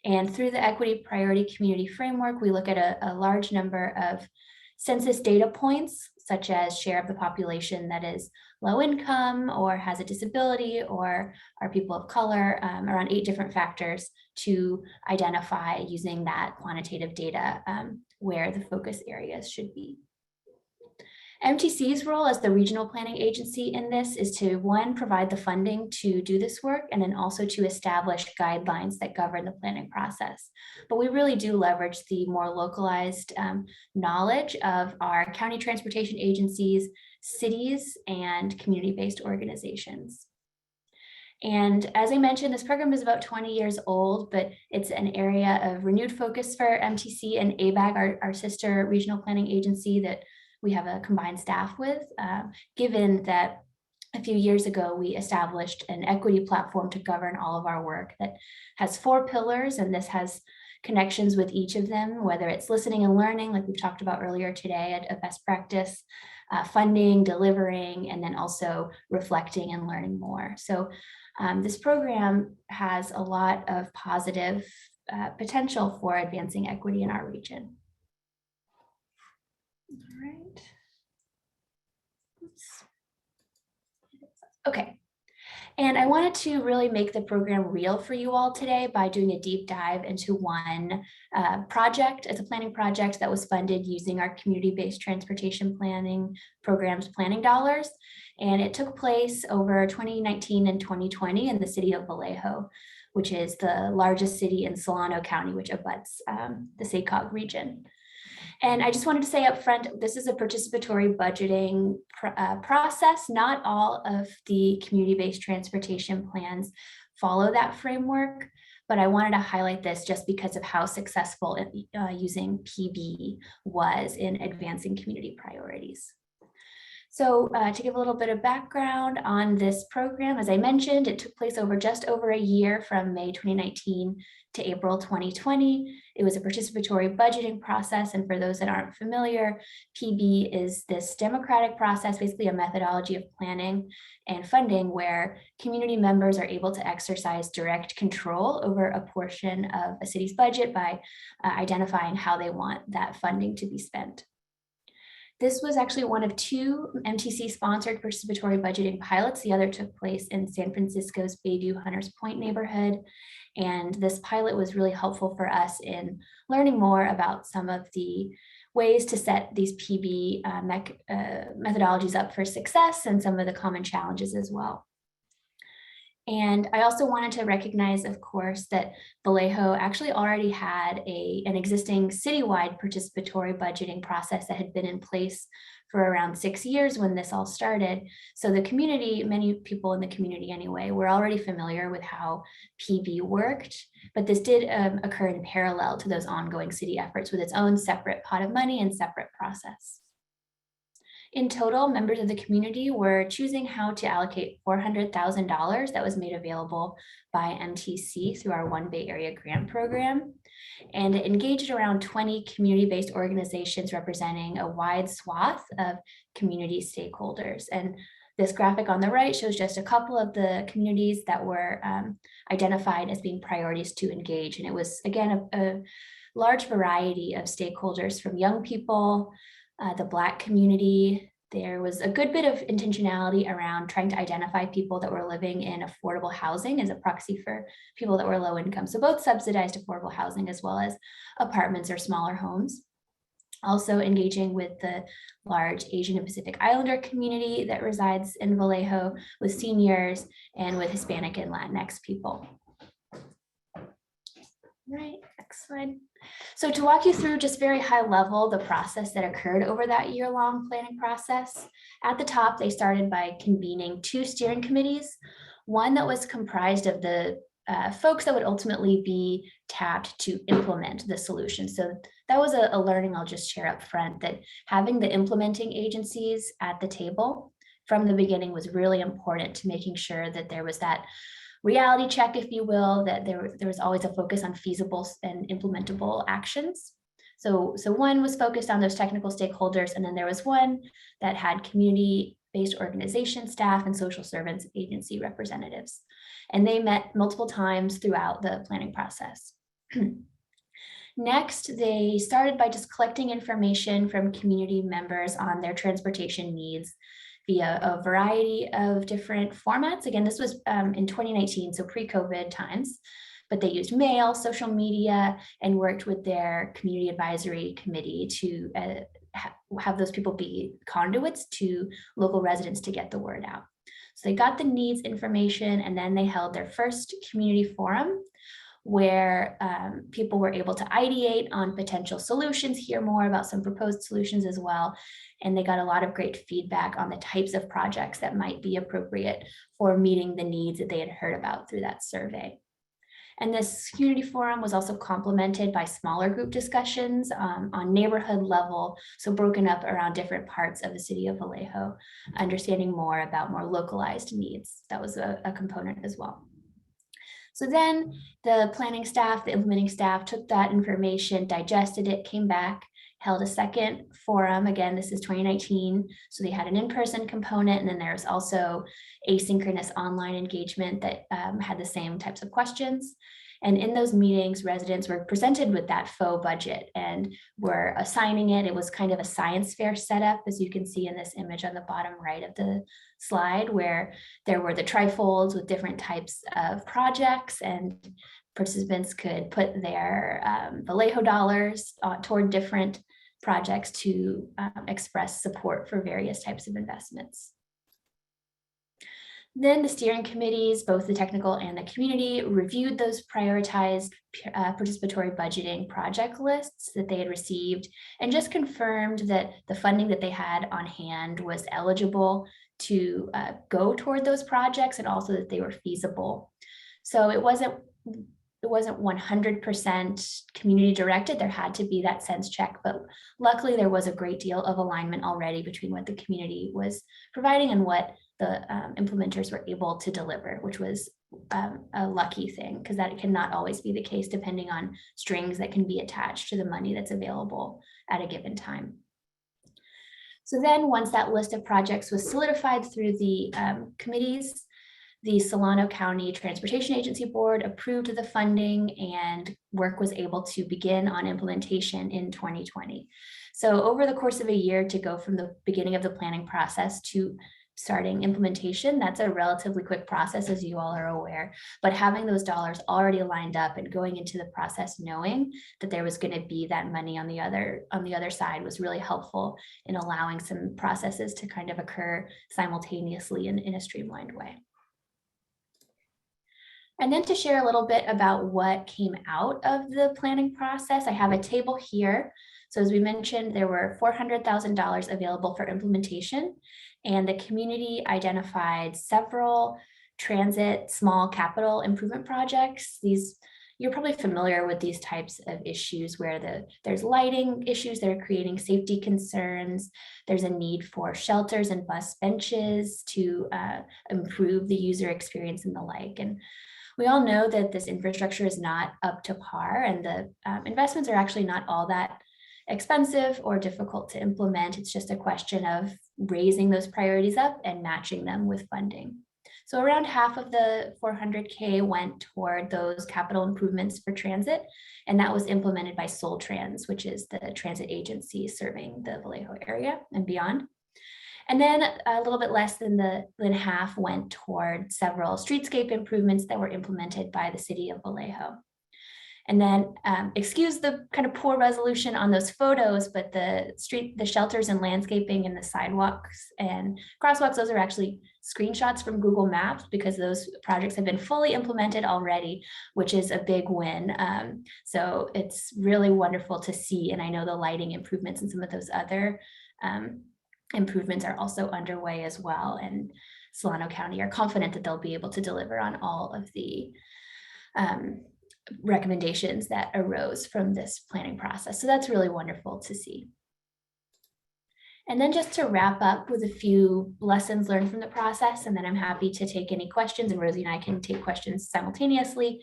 And through the equity priority community framework, we look at a large number of census data points, such as share of the population that is low income or has a disability or are people of color, around 8 different factors to identify, using that quantitative data, where the focus areas should be. MTC's role as the regional planning agency in this is to, one, provide the funding to do this work, and then also to establish guidelines that govern the planning process. But we really do leverage the more localized knowledge of our county transportation agencies, cities, and community-based organizations. And as I mentioned, this program is about 20 years old, but it's an area of renewed focus for MTC and ABAG, our sister regional planning agency that we have a combined staff with, given that a few years ago, we established an equity platform to govern all of our work that has 4 pillars, and this has connections with each of them, whether it's listening and learning, like we've talked about earlier today, a best practice, funding, delivering, and then also reflecting and learning more. So this program has a lot of positive potential for advancing equity in our region. All right. Oops. Okay. And I wanted to really make the program real for you all today by doing a deep dive into one project. It's a planning project that was funded using our community-based transportation planning programs planning dollars. And it took place over 2019 and 2020 in the city of Vallejo, which is the largest city in Solano County, which abuts the SACOG region. And I just wanted to say up front, this is a participatory budgeting process. Not all of the community-based transportation plans follow that framework, but I wanted to highlight this just because of how successful using PB was in advancing community priorities. So to give a little bit of background on this program, as I mentioned, it took place over just over a year from May 2019 to April 2020. It was a participatory budgeting process. And for those that aren't familiar, PB is this democratic process, basically a methodology of planning and funding where community members are able to exercise direct control over a portion of a city's budget by identifying how they want that funding to be spent. This was actually one of 2 MTC-sponsored participatory budgeting pilots. The other took place in San Francisco's Bayview Hunters Point neighborhood. And this pilot was really helpful for us in learning more about some of the ways to set these PB methodologies up for success and some of the common challenges as well. And I also wanted to recognize, of course, that Vallejo actually already had an existing citywide participatory budgeting process that had been in place for around 6 years when this all started. So the community, many people in the community anyway, were already familiar with how PB worked, but this did occur in parallel to those ongoing city efforts with its own separate pot of money and separate process. In total, members of the community were choosing how to allocate $400,000 that was made available by MTC through our One Bay Area grant program. And it engaged around 20 community-based organizations representing a wide swath of community stakeholders. And this graphic on the right shows just a couple of the communities that were identified as being priorities to engage. And it was, again, a large variety of stakeholders from young people, the Black community. There was a good bit of intentionality around trying to identify people that were living in affordable housing as a proxy for people that were low income. So both subsidized affordable housing as well as apartments or smaller homes. Also engaging with the large Asian and Pacific Islander community that resides in Vallejo, with seniors, and with Hispanic and Latinx people. Right, next slide. So to walk you through just very high level, the process that occurred over that year-long planning process, at the top, they started by convening 2 steering committees, one that was comprised of the folks that would ultimately be tapped to implement the solution. So that was a learning I'll just share up front, that having the implementing agencies at the table from the beginning was really important to making sure that there was that reality check, if you will, that there was always a focus on feasible and implementable actions. So one was focused on those technical stakeholders, and then there was one that had community-based organization staff and social service agency representatives. And they met multiple times throughout the planning process. Next, they started by just collecting information from community members on their transportation needs via a variety of different formats. Again, this was in 2019, so pre-COVID times, but they used mail, social media, and worked with their community advisory committee to have those people be conduits to local residents to get the word out. So they got the needs information, and then they held their first community forum where people were able to ideate on potential solutions, hear more about some proposed solutions as well. And they got a lot of great feedback on the types of projects that might be appropriate for meeting the needs that they had heard about through that survey. And this community forum was also complemented by smaller group discussions on neighborhood level, so broken up around different parts of the city of Vallejo, understanding more about more localized needs. That was a component as well. So then the planning staff, the implementing staff took that information, digested it, came back, held a second forum. Again, this is 2019. So they had an in-person component, and then there's also asynchronous online engagement that had the same types of questions. And in those meetings, residents were presented with that faux budget and were assigning it. It was kind of a science fair setup, as you can see in this image on the bottom right of the slide, where there were the trifolds with different types of projects, and participants could put their Vallejo dollars toward different projects to express support for various types of investments. Then the steering committees, both the technical and the community, reviewed those prioritized participatory budgeting project lists that they had received and just confirmed that the funding that they had on hand was eligible to go toward those projects, and also that they were feasible. So it wasn't it wasn't 100% community directed. There had to be that sense check, but luckily there was a great deal of alignment already between what the community was providing and what the implementers were able to deliver, which was a lucky thing, because that cannot always be the case depending on strings that can be attached to the money that's available at a given time. So then once that list of projects was solidified through the committees, the Solano County Transportation Agency Board approved the funding and work was able to begin on implementation in 2020. So over the course of a year to go from the beginning of the planning process to starting implementation, that's a relatively quick process, as you all are aware, but having those dollars already lined up and going into the process knowing that there was going to be that money on the other side was really helpful in allowing some processes to kind of occur simultaneously in a streamlined way. And then to share a little bit about what came out of the planning process, I have a table here. So as we mentioned, there were $400,000 available for implementation, and the community identified several transit small capital improvement projects. These, you're probably familiar with these types of issues where there's lighting issues that are creating safety concerns. There's a need for shelters and bus benches to improve the user experience and the like. And we all know that this infrastructure is not up to par, and the investments are actually not all that expensive or difficult to implement. It's just a question of raising those priorities up and matching them with funding. So around half of the 400K went toward those capital improvements for transit, and that was implemented by Soul Trans, which is the transit agency serving the Vallejo area and beyond. And then a little bit less than half went toward several streetscape improvements that were implemented by the city of Vallejo. And then excuse the kind of poor resolution on those photos, but the shelters and landscaping and the sidewalks and crosswalks, those are actually screenshots from Google Maps because those projects have been fully implemented already, which is a big win. So it's really wonderful to see. And I know the lighting improvements and some of those other improvements are also underway as well. And Solano County are confident that they'll be able to deliver on all of the recommendations that arose from this planning process. So that's really wonderful to see. And then just to wrap up with a few lessons learned from the process, and then I'm happy to take any questions, and Rosie and I can take questions simultaneously.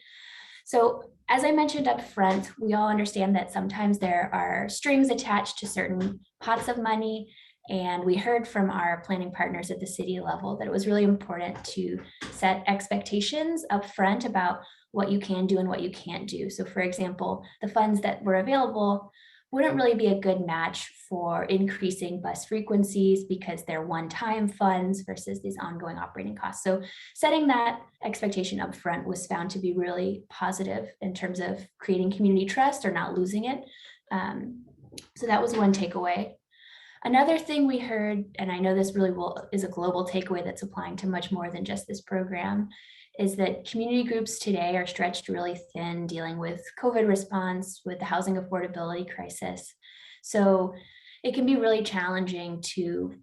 So as I mentioned up front, we all understand that sometimes there are strings attached to certain pots of money. And we heard from our planning partners at the city level that it was really important to set expectations up front about what you can do and what you can't do. So for example, the funds that were available wouldn't really be a good match for increasing bus frequencies because they're one-time funds versus these ongoing operating costs. So setting that expectation up front was found to be really positive in terms of creating community trust or not losing it. So that was one takeaway. Another thing we heard, and I know this really is a global takeaway that's applying to much more than just this program, is that community groups today are stretched really thin dealing with COVID response, with the housing affordability crisis. So it can be really challenging to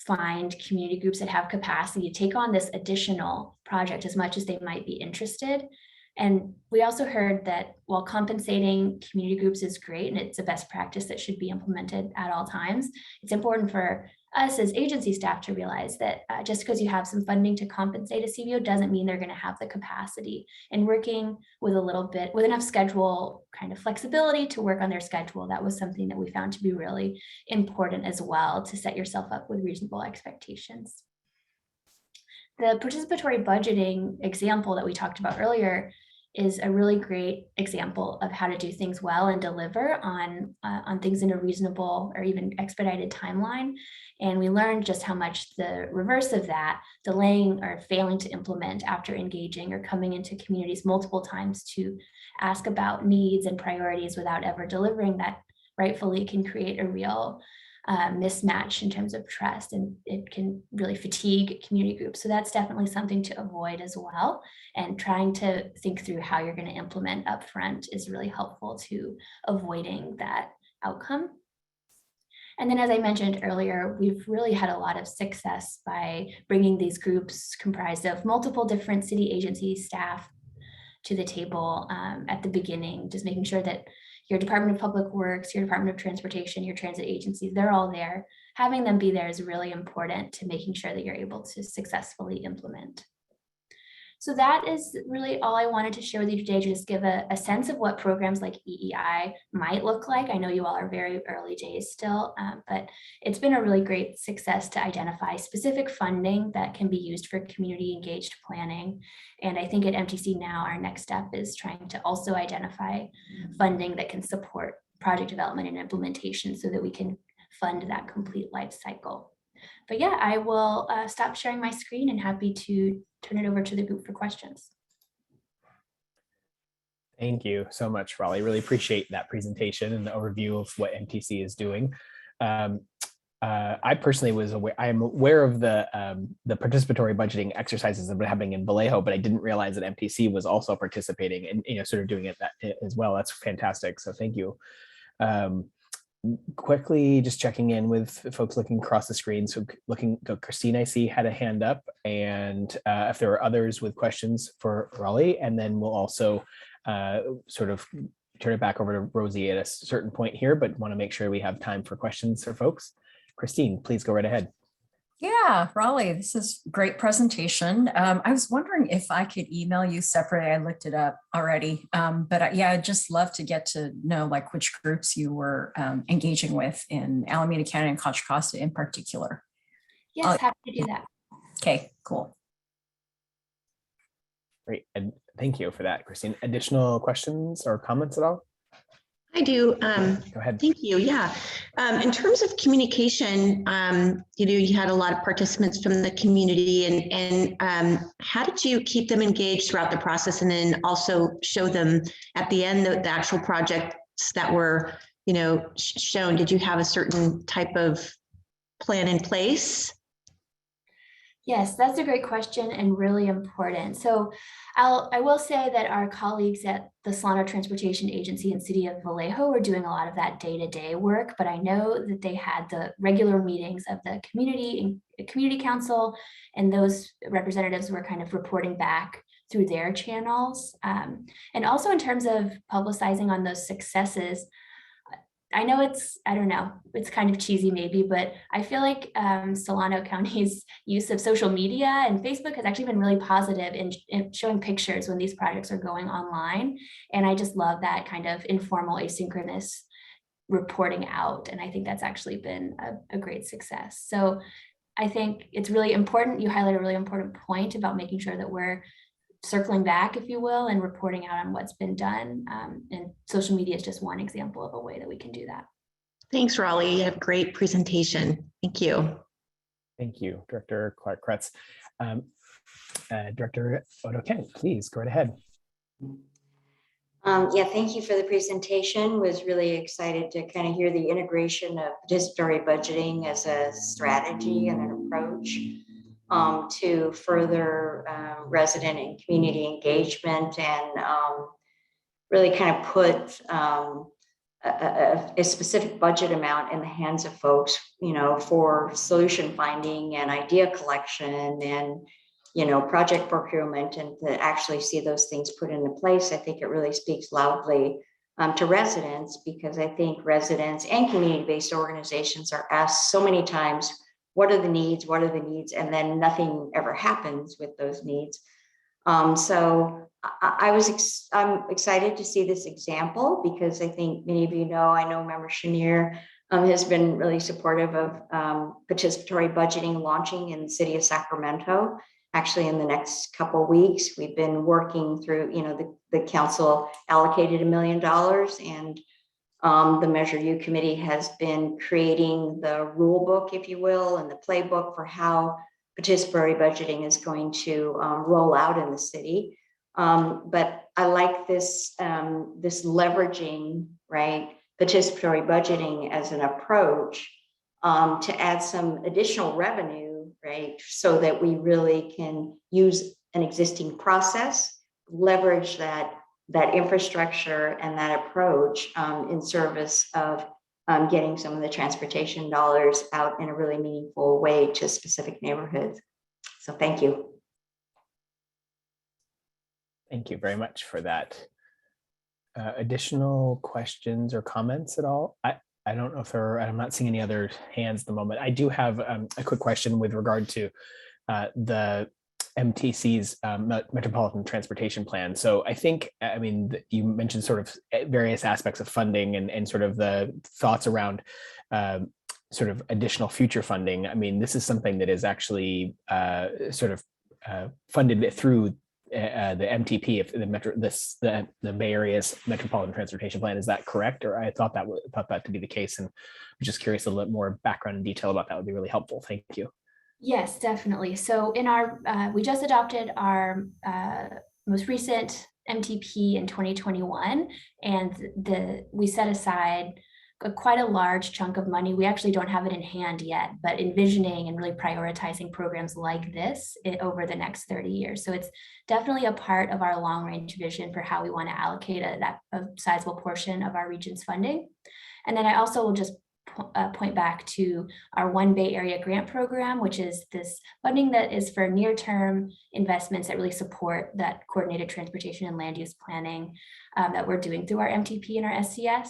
find community groups that have capacity to take on this additional project as much as they might be interested. And we also heard that while compensating community groups is great and it's a best practice that should be implemented at all times, it's important for us as agency staff to realize that just because you have some funding to compensate a CBO doesn't mean they're going to have the capacity. And working with with enough schedule kind of flexibility to work on their schedule, that was something that we found to be really important as well, to set yourself up with reasonable expectations. The participatory budgeting example that we talked about earlier is a really great example of how to do things well and deliver on things in a reasonable or even expedited timeline. And we learned just how much the reverse of that, delaying or failing to implement after engaging or coming into communities multiple times to ask about needs and priorities without ever delivering, that rightfully can create a real mismatch in terms of trust, and it can really fatigue community groups. So that's definitely something to avoid as well. And trying to think through how you're going to implement upfront is really helpful to avoiding that outcome. And then, as I mentioned earlier, we've really had a lot of success by bringing these groups comprised of multiple different city agency staff to the table at the beginning, just making sure that your Department of Public Works, your Department of Transportation, your transit agencies, they're all there. Having them be there is really important to making sure that you're able to successfully implement. So that is really all I wanted to share with you today, to just give a sense of what programs like EEI might look like. I know you all are very early days still, but it's been a really great success to identify specific funding that can be used for community engaged planning. And I think at MTC now, our next step is trying to also identify funding that can support project development and implementation so that we can fund that complete life cycle. But yeah, I will stop sharing my screen and happy to turn it over to the group for questions. Thank you so much, Raleigh. Really appreciate that presentation and the overview of what MTC is doing. I personally was aware, I am aware of the participatory budgeting exercises that have been happening in Vallejo, but I didn't realize that MTC was also participating and sort of doing it as well. That's fantastic. So thank you. Quickly just checking in with folks looking across the screen. So Christine, I see, had a hand up, and if there are others with questions for Raleigh, and then we'll also sort of turn it back over to Rosie at a certain point here, but want to make sure we have time for questions for folks. Christine, please go right ahead. Yeah, Raleigh, this is great presentation. I was wondering if I could email you separately. I looked it up already, but yeah, I'd just love to get to know like which groups you were engaging with in Alameda County and Contra Costa in particular. Yes, happy to do that. Okay, cool. Great, and thank you for that, Christine. Additional questions or comments at all? I do. Go ahead. Thank you. Yeah. In terms of communication, you had a lot of participants from the community, and how did you keep them engaged throughout the process, and then also show them at the end the actual projects that were, shown? Did you have a certain type of plan in place? Yes, that's a great question and really important. So I will say that our colleagues at the Solano Transportation Agency and City of Vallejo were doing a lot of that day-to-day work, but I know that they had the regular meetings of the community council, and those representatives were kind of reporting back through their channels. And also in terms of publicizing on those successes, I know I don't know, it's kind of cheesy maybe, but I feel like Solano County's use of social media and Facebook has actually been really positive in showing pictures when these projects are going online. And I just love that kind of informal, asynchronous reporting out. And I think that's actually been a great success. So I think it's really important. You highlight a really important point about making sure that we're circling back, if you will, and reporting out on what's been done. And social media is just one example of a way that we can do that. Thanks, Raleigh. You have a great presentation. Thank you. Thank you, Director Clark-Kretz. Director Odo-Kent, please go right ahead. Yeah, thank you for the presentation. Was really excited to kind of hear the integration of participatory budgeting as a strategy and an approach to further resident and community engagement, and really kind of put a specific budget amount in the hands of folks, for solution finding and idea collection and, project procurement, and to actually see those things put into place. I think it really speaks loudly to residents, because I think residents and community-based organizations are asked so many times, what are the needs? What are the needs? And then nothing ever happens with those needs. So I'm excited to see this example, because I think many of you know, I know Member Chenier has been really supportive of participatory budgeting launching in the city of Sacramento. Actually, in the next couple of weeks, we've been working through, the council allocated $1 million, and the Measure U committee has been creating the rule book, if you will, and the playbook for how participatory budgeting is going to roll out in the city. But I like this, this leveraging, right, participatory budgeting as an approach to add some additional revenue, right, so that we really can use an existing process, leverage that infrastructure and that approach in service of getting some of the transportation dollars out in a really meaningful way to specific neighborhoods. So thank you. Thank you very much for that. Additional questions or comments at all? I don't know if there are, I'm not seeing any other hands at the moment. I do have a quick question with regard to the MTC's Metropolitan Transportation Plan. So I think, I mean, you mentioned sort of various aspects of funding and sort of the thoughts around sort of additional future funding. I mean, this is something that is actually sort of funded through the MTP, if the Metro, the Bay Area's Metropolitan Transportation Plan. Is that correct? Or I thought that to be the case, and I'm just curious a little bit more background and detail about that would be really helpful. Thank you. Yes, definitely. So in our, we just adopted our most recent MTP in 2021, and we set aside quite a large chunk of money. We actually don't have it in hand yet, but envisioning and really prioritizing programs like this over the next 30 years. So it's definitely a part of our long range vision for how we want to allocate a sizable portion of our region's funding. And then I also will just point back to our One Bay Area grant program, which is this funding that is for near-term investments that really support that coordinated transportation and land use planning that we're doing through our MTP and our SCS.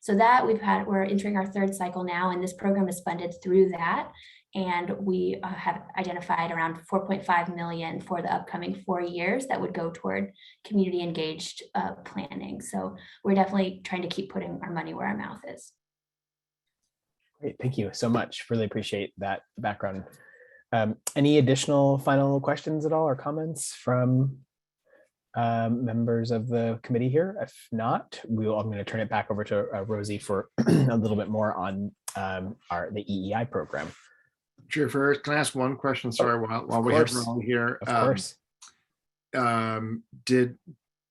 So that we're entering our third cycle now, and this program is funded through that. And we have identified around 4.5 million for the upcoming 4 years that would go toward community engaged planning. So we're definitely trying to keep putting our money where our mouth is. Great, thank you so much. Really appreciate that background. Any additional final questions at all or comments from members of the committee here? If not, I'm going to turn it back over to Rosie for a little bit more on the EEI program. Chair Ferris, can I ask one question? Sorry, while we have Raleigh here. Of course. Did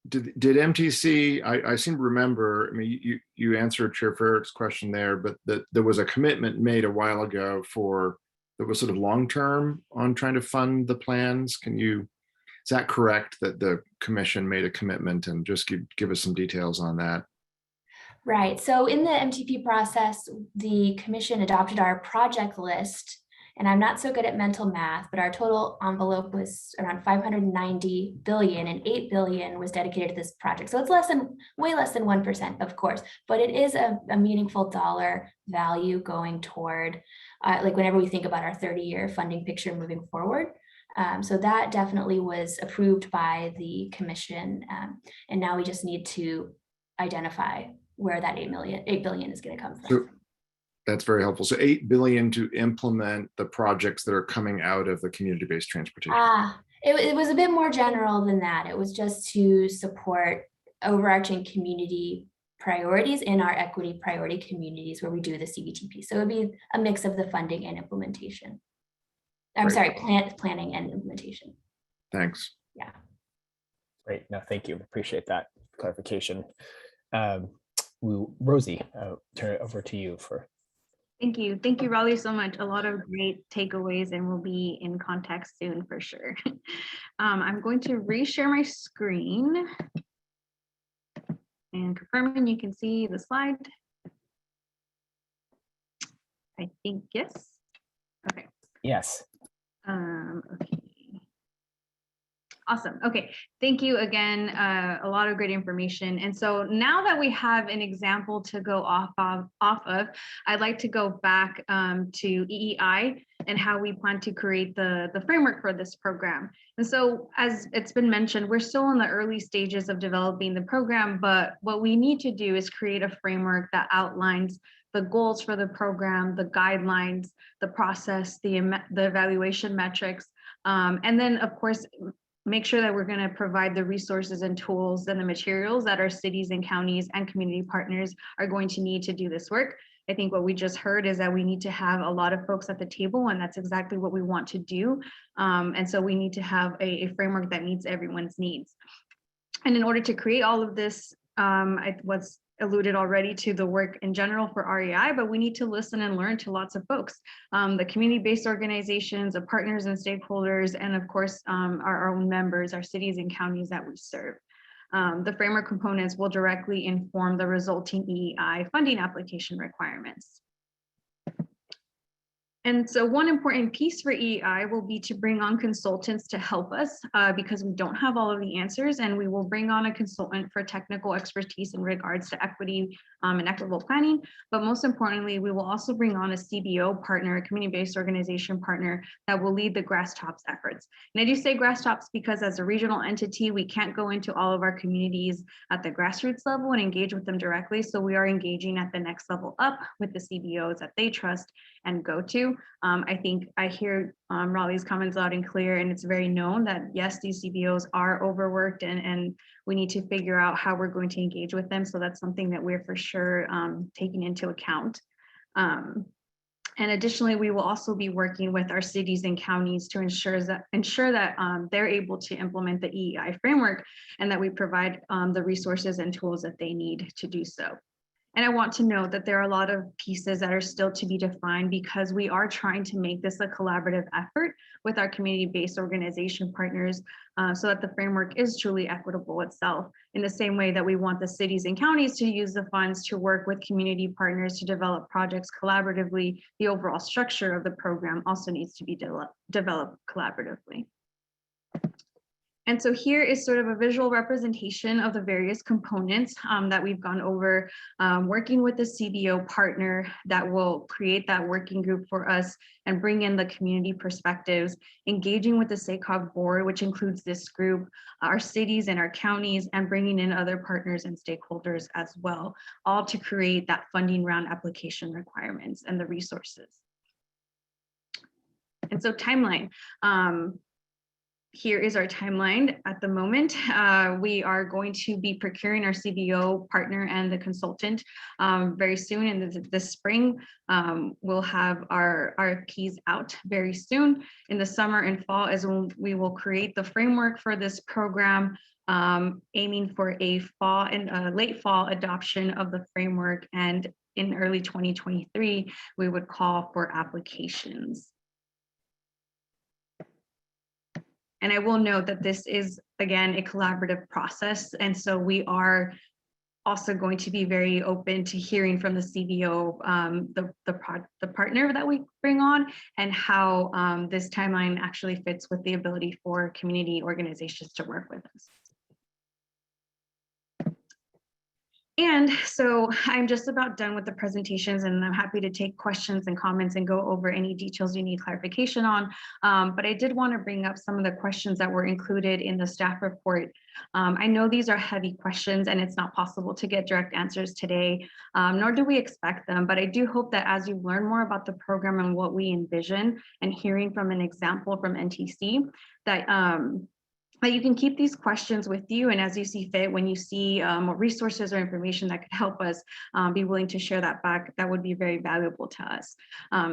MTC, I seem to remember, I mean, you answered Chair Ferrick's question there, but there was a commitment made a while ago that was sort of long-term on trying to fund the plans. Is that correct, that the commission made a commitment, and just give us some details on that? Right. So in the MTP process, the commission adopted our project list, and I'm not so good at mental math, but our total envelope was around 590 billion, and 8 billion was dedicated to this project. So it's way less than 1%, of course, but it is a meaningful dollar value going toward, like whenever we think about our 30-year funding picture moving forward. So that definitely was approved by the commission. And now we just need to identify where that 8 billion is going to come from. So that's very helpful. So 8 billion to implement the projects that are coming out of the community-based transportation. It was a bit more general than that. It was just to support overarching community priorities in our equity priority communities where we do the CBTP. So it would be a mix of the funding and implementation. I'm sorry, planning and implementation. Thanks. Yeah. Great. No, thank you. Appreciate that clarification. Rosie, turn it over to you for. Thank you. Thank you, Raleigh, so much. A lot of great takeaways, and we'll be in contact soon for sure. I'm going to reshare my screen and confirming you can see the slide. I think yes. Okay. Yes. Okay. Awesome. Okay. Thank you again. A lot of great information. And so now that we have an example to go off of, I'd like to go back to EEI and how we plan to create the framework for this program. And so, as it's been mentioned, we're still in the early stages of developing the program, but what we need to do is create a framework that outlines the goals for the program, the guidelines, the process, the evaluation metrics, and then of course, make sure that we're going to provide the resources and tools and the materials that our cities and counties and community partners are going to need to do this work. I think what we just heard is that we need to have a lot of folks at the table, and that's exactly what we want to do. And so we need to have a framework that meets everyone's needs. And in order to create all of this, what's alluded already to the work in general for REI, but we need to listen and learn to lots of folks, the community-based organizations, the partners and stakeholders, and of course, our own members, our cities and counties that we serve. The framework components will directly inform the resulting EEI funding application requirements. And so one important piece for EI will be to bring on consultants to help us because we don't have all of the answers, and we will bring on a consultant for technical expertise in regards to equity and equitable planning. But most importantly, we will also bring on a CBO partner, a community-based organization partner that will lead the grass tops efforts. And I do say grass tops because as a regional entity, we can't go into all of our communities at the grassroots level and engage with them directly. So we are engaging at the next level up with the CBOs that they trust and go to. I think I hear Raleigh's comments loud and clear, and it's very known that yes, these CBOs are overworked, and we need to figure out how we're going to engage with them. So that's something that we're for sure taking into account. And additionally, we will also be working with our cities and counties to ensure that they're able to implement the EEI framework, and that we provide the resources and tools that they need to do so. And I want to note that there are a lot of pieces that are still to be defined because we are trying to make this a collaborative effort with our community-based organization partners so that the framework is truly equitable itself, in the same way that we want the cities and counties to use the funds to work with community partners to develop projects collaboratively. The overall structure of the program also needs to be developed collaboratively. And so here is sort of a visual representation of the various components that we've gone over, working with the CBO partner that will create that working group for us and bring in the community perspectives, engaging with the SACOG board, which includes this group, our cities and our counties, and bringing in other partners and stakeholders as well, all to create that funding round application requirements and the resources. And so timeline. Here is our timeline at the moment. We are going to be procuring our CBO partner and the consultant very soon in this spring. We'll have our RFPs out very soon. In the summer and fall is when we will create the framework for this program, aiming for a fall and late fall adoption of the framework. And in early 2023, we would call for applications. And I will note that this is, again, a collaborative process. And so we are also going to be very open to hearing from the CBO, the partner that we bring on, and how this timeline actually fits with the ability for community organizations to work with us. And so I'm just about done with the presentations, and I'm happy to take questions and comments and go over any details you need clarification on. But I did want to bring up some of the questions that were included in the staff report. I know these are heavy questions and it's not possible to get direct answers today, nor do we expect them, but I do hope that as you learn more about the program and what we envision, and hearing from an example from NTC, that you can keep these questions with you, and as you see fit, when you see resources or information that could help us, be willing to share that back. That would be very valuable to us.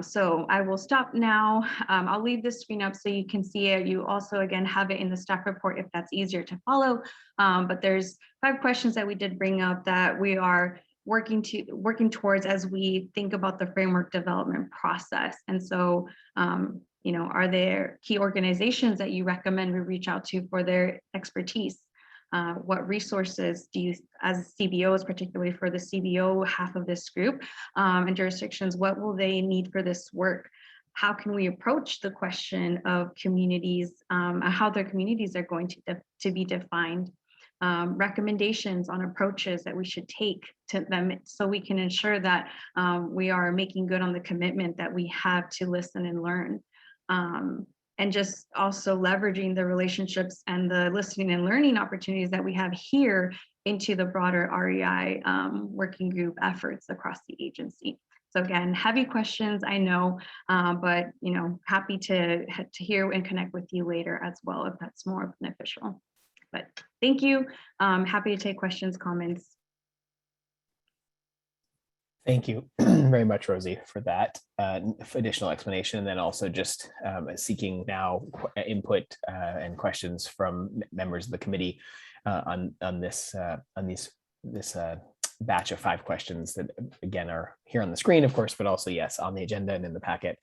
So I will stop now. I'll leave this screen up so you can see it. You also, again, have it in the staff report if that's easier to follow. But there's 5 questions that we did bring up that we are working towards as we think about the framework development process. And so, you know, are there key organizations that you recommend we reach out to for their expertise? What resources do you, as CBOs, particularly for the CBO half of this group and jurisdictions, what will they need for this work? How can we approach the question of communities, how their communities are going to be defined? Recommendations on approaches that we should take to them so we can ensure that we are making good on the commitment that we have to listen and learn. And just also leveraging the relationships and the listening and learning opportunities that we have here into the broader REI working group efforts across the agency. So again, heavy questions, I know, but you know, happy to hear and connect with you later as well if that's more beneficial. But thank you. Happy to take questions, comments. Thank you very much, Rosie, for that additional explanation, and then also just seeking now input and questions from members of the committee on this batch of 5 questions that again are here on the screen, of course, but also yes on the agenda and in the packet.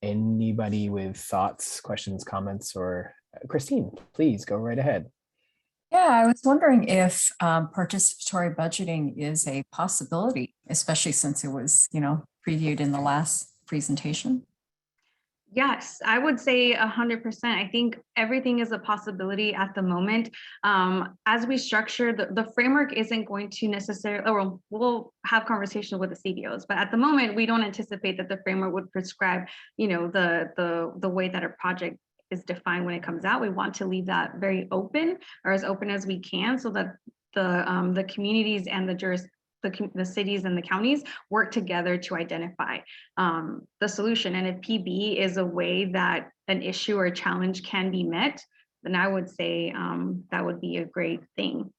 Anybody with thoughts, questions, comments, or Christine, please go right ahead. Yeah, I was wondering if participatory budgeting is a possibility, especially since it was, you know, previewed in the last presentation. Yes, I would say 100%. I think everything is a possibility at the moment. As we structure, the framework isn't going to necessarily, or we'll have conversations with the CBOs, but at the moment, we don't anticipate that the framework would prescribe, the way that a project is defined when it comes out. We want to leave that very open, or as open as we can, so that the communities and the cities and the counties work together to identify the solution. And if PB is a way that an issue or challenge can be met, then I would say that would be a great thing.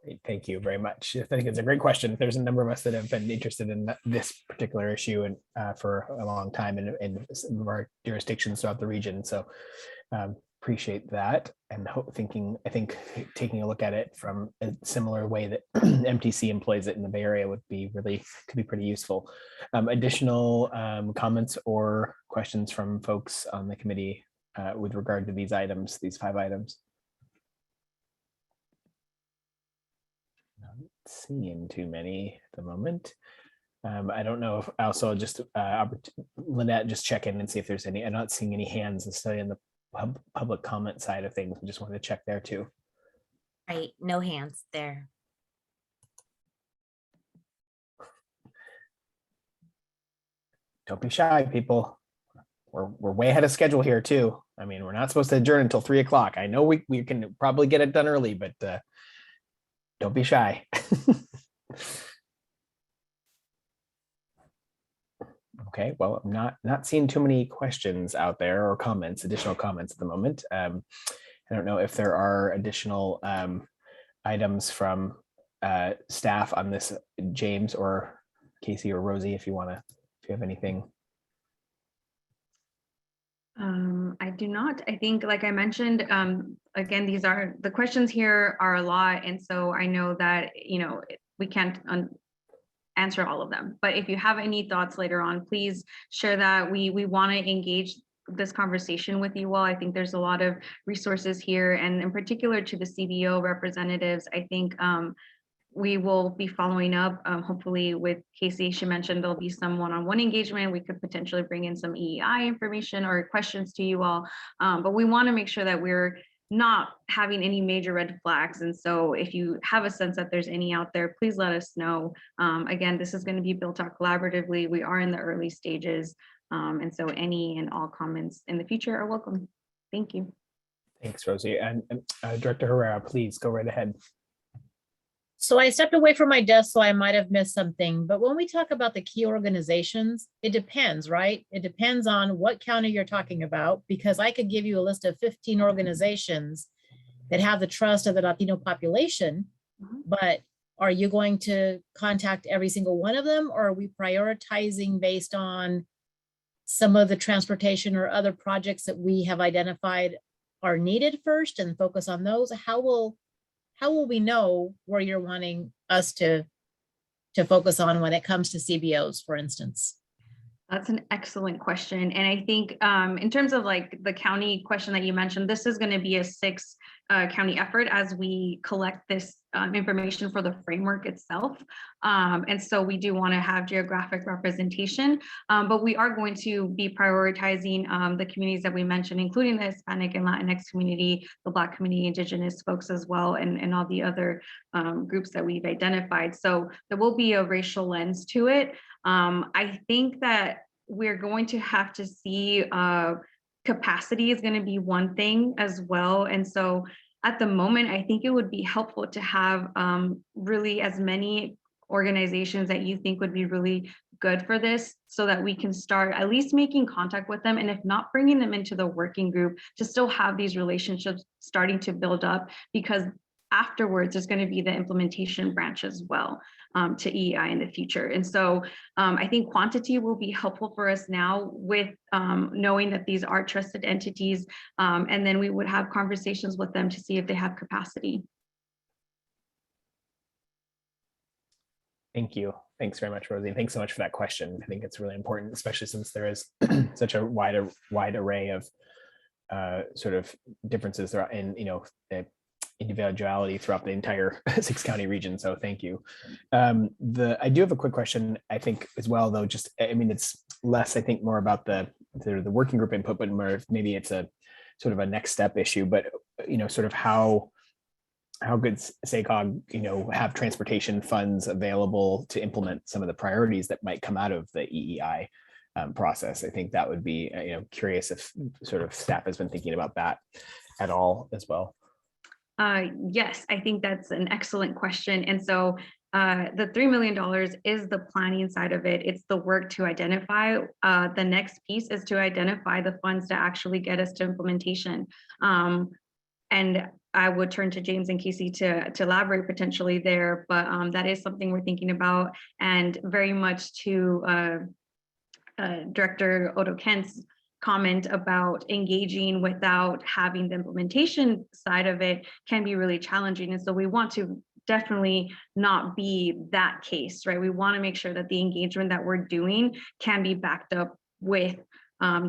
Great, thank you very much. I think it's a great question. There's a number of us that have been interested in this particular issue and for a long time in some of our jurisdictions throughout the region. So appreciate that, and I think taking a look at it from a similar way that MTC employs it in the Bay Area could be pretty useful. Additional comments or questions from folks on the committee with regard to these 5 items? Not seeing too many at the moment. I don't know if also just Lynette, just check in and see if there's any. I'm not seeing any hands necessarily in the public comment side of things. I just wanted to check there too. Right, no hands there. Don't be shy, people. We're way ahead of schedule here too. I mean, we're not supposed to adjourn until 3 o'clock. I know we can probably get it done early, but don't be shy. Okay, well, I'm not seeing too many questions out there or additional comments at the moment. I don't know if there are additional items from staff on this, James or Casey or Rosie, if you have anything. I do not. I think, like I mentioned, again, the questions here are a lot. And so I know that, we can't answer all of them. But if you have any thoughts later on, please share that. We want to engage this conversation with you all. I think there's a lot of resources here, and in particular to the CBO representatives, I think we will be following up, hopefully with Casey. She mentioned there'll be some one-on-one engagement. We could potentially bring in some EEI information or questions to you all, but we want to make sure that we're not having any major red flags. And so if you have a sense that there's any out there, please let us know. Again, this is going to be built out collaboratively. We are in the early stages. And so any and all comments in the future are welcome. Thank you. Thanks, Rosie. And Director Herrera, please go right ahead. So I stepped away from my desk, so I might have missed something. But when we talk about the key organizations, it depends, right? It depends on what county you're talking about, because I could give you a list of 15 organizations that have the trust of the Latino population, but are you going to contact every single one of them, or are we prioritizing based on some of the transportation or other projects that we have identified are needed first and focus on those? How will we know where you're wanting us to focus on when it comes to CBOs, for instance? That's an excellent question. And I think in terms of like the county question that you mentioned, this is going to be a 6 county effort as we collect this information for the framework itself. And so we do want to have geographic representation, but we are going to be prioritizing the communities that we mentioned, including the Hispanic and Latinx community, the Black community, Indigenous folks as well, and all the other groups that we've identified. So there will be a racial lens to it. I think that we're going to have to see capacity is going to be one thing as well. And so at the moment, I think it would be helpful to have really as many organizations that you think would be really good for this, so that we can start at least making contact with them. And if not, bringing them into the working group to still have these relationships starting to build up, because afterwards there's going to be the implementation branch as well to EEI in the future. And so I think quantity will be helpful for us now with knowing that these are trusted entities, and then we would have conversations with them to see if they have capacity. Thank you. Thanks very much, Rosie. And thanks so much for that question. I think it's really important, especially since there is such a wide array of sort of differences in, individuality throughout the entire 6-county region. So thank you. I do have a quick question, I think, as well, though. Just, I mean, it's less, I think, more about the working group input, but more maybe it's a sort of a next step issue. But sort of how could SACOG, have transportation funds available to implement some of the priorities that might come out of the EEI process? I think that would be, curious if sort of staff has been thinking about that at all as well. Yes, I think that's an excellent question. And so the $3 million is the planning side of it. It's the work to identify. The next piece is to identify the funds to actually get us to implementation. And I would turn to James and Casey to elaborate potentially there, but that is something we're thinking about, and very much to Director Odo Kent's comment about engaging without having the implementation side of it can be really challenging. And so we want to definitely not be that case, right? We want to make sure that the engagement that we're doing can be backed up with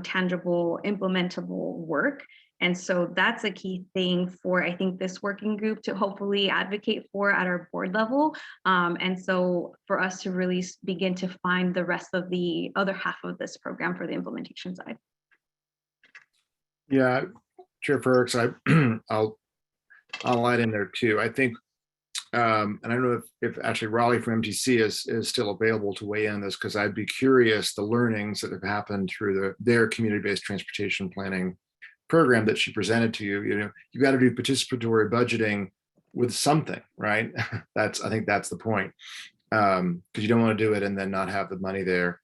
tangible, implementable work. And so that's a key thing for, I think, this working group to hopefully advocate for at our board level. And so for us to really begin to find the rest of the other half of this program for the implementation side. Yeah, Chair Ferks, I'll add in there too. I think, and I don't know if actually Raleigh from MTC is still available to weigh in on this, because I'd be curious the learnings that have happened through their community-based transportation planning program that she presented to you. You got to do participatory budgeting with something, right? I think that's the point, because you don't want to do it and then not have the money there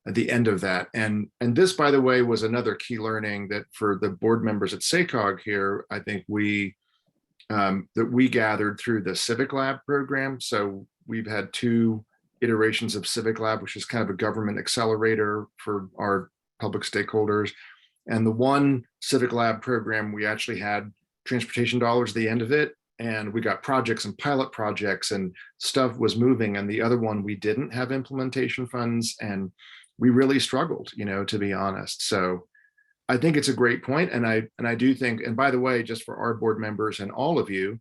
at the end of that. And this, by the way, was another key learning that for the board members at SACOG here, I think that we gathered through the Civic Lab program. So we've had 2 iterations of Civic Lab, which is kind of a government accelerator for our public stakeholders. And the one Civic Lab program, we actually had transportation dollars at the end of it, and we got projects and pilot projects and stuff was moving. And the other one, we didn't have implementation funds, and we really struggled, to be honest. So I think it's a great point. And I do think, and by the way, just for our board members and all of you,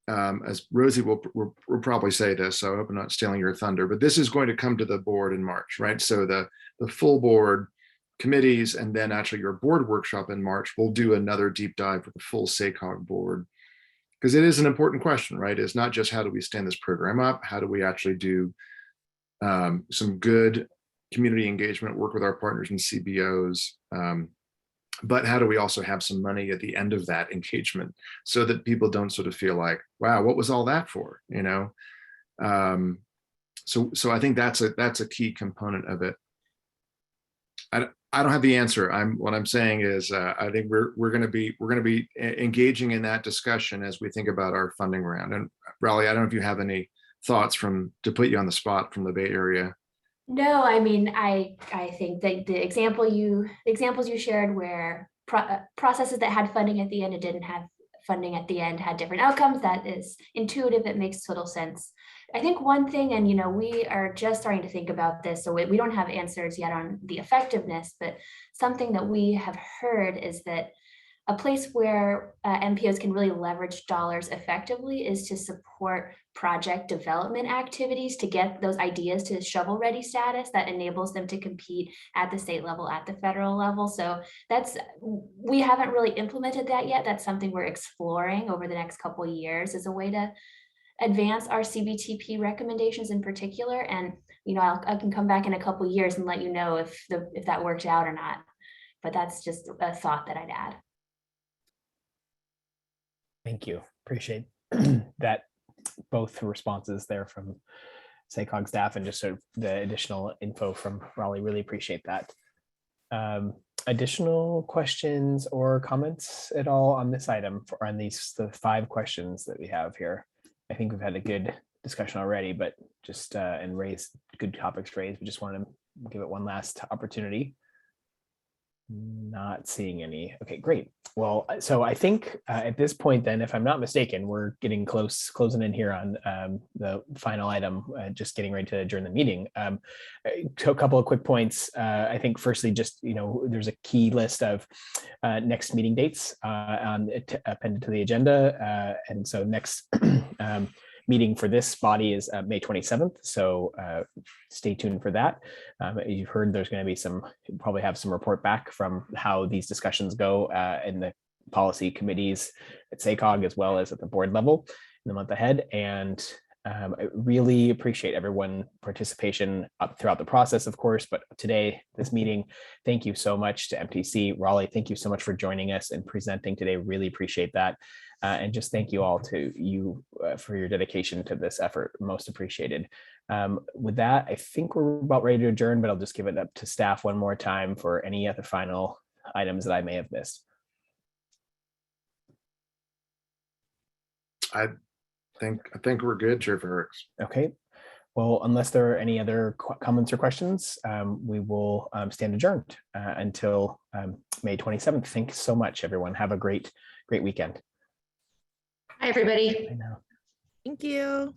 as Rosie will probably say this, so I hope I'm not stealing your thunder, but this is going to come to the board in March, right? So the full board, committees, and then actually your board workshop in March, we'll do another deep dive with the full SACOG board, because it is an important question, right? It's not just how do we stand this program up, how do we actually do some good community engagement, work with our partners and CBOs, but how do we also have some money at the end of that engagement so that people don't sort of feel like, wow, what was all that for, So I think that's a key component of it. I don't have the answer. What I'm saying is I think we're going to be engaging in that discussion as we think about our funding round. And Raleigh, I don't know if you have any thoughts to put you on the spot from the Bay Area. No, I mean, I think that the examples you shared where processes that had funding at the end and didn't have funding at the end had different outcomes. That is intuitive. It makes total sense. I think one thing, and we are just starting to think about this, so we don't have answers yet on the effectiveness, but something that we have heard is that a place where MPOs can really leverage dollars effectively is to support project development activities to get those ideas to shovel-ready status that enables them to compete at the state level, at the federal level. So we haven't really implemented that yet. That's something we're exploring over the next couple of years as a way to advance our CBTP recommendations in particular. And I can come back in a couple of years and let you know if that worked out or not. But that's just a thought that I'd add. Thank you. Appreciate that, both responses there from SACOG staff and just sort of the additional info from Raleigh. Really appreciate that. Additional questions or comments at all on this item on the 5 questions that we have here? I think we've had a good discussion already, but just and raised good topics raised. We just want to give it one last opportunity. Not seeing any. Okay, great. Well, so I think at this point, then, if I'm not mistaken, we're getting closing in here on the final item, just getting ready to adjourn the meeting. A couple of quick points. I think firstly, just, there's a key list of next meeting dates appended to the agenda. And so next meeting for this body is May 27th. So stay tuned for that. You've heard there's going to be probably have some report back from how these discussions go in the policy committees at SACOG as well as at the board level in the month ahead. And I really appreciate everyone participation up throughout the process, of course, but today, this meeting, thank you so much to MTC. Raleigh, thank you so much for joining us and presenting today. Really appreciate that. And just thank you all to you for your dedication to this effort. Most appreciated. With that, I think we're about ready to adjourn, but I'll just give it up to staff one more time for any other final items that I may have missed. I think we're good, Chair Ferricks. Okay. Well, unless there are any other comments or questions, we will stand adjourned until May 27th. Thanks so much, everyone. Have a great weekend. Hi, everybody. I know. Thank you.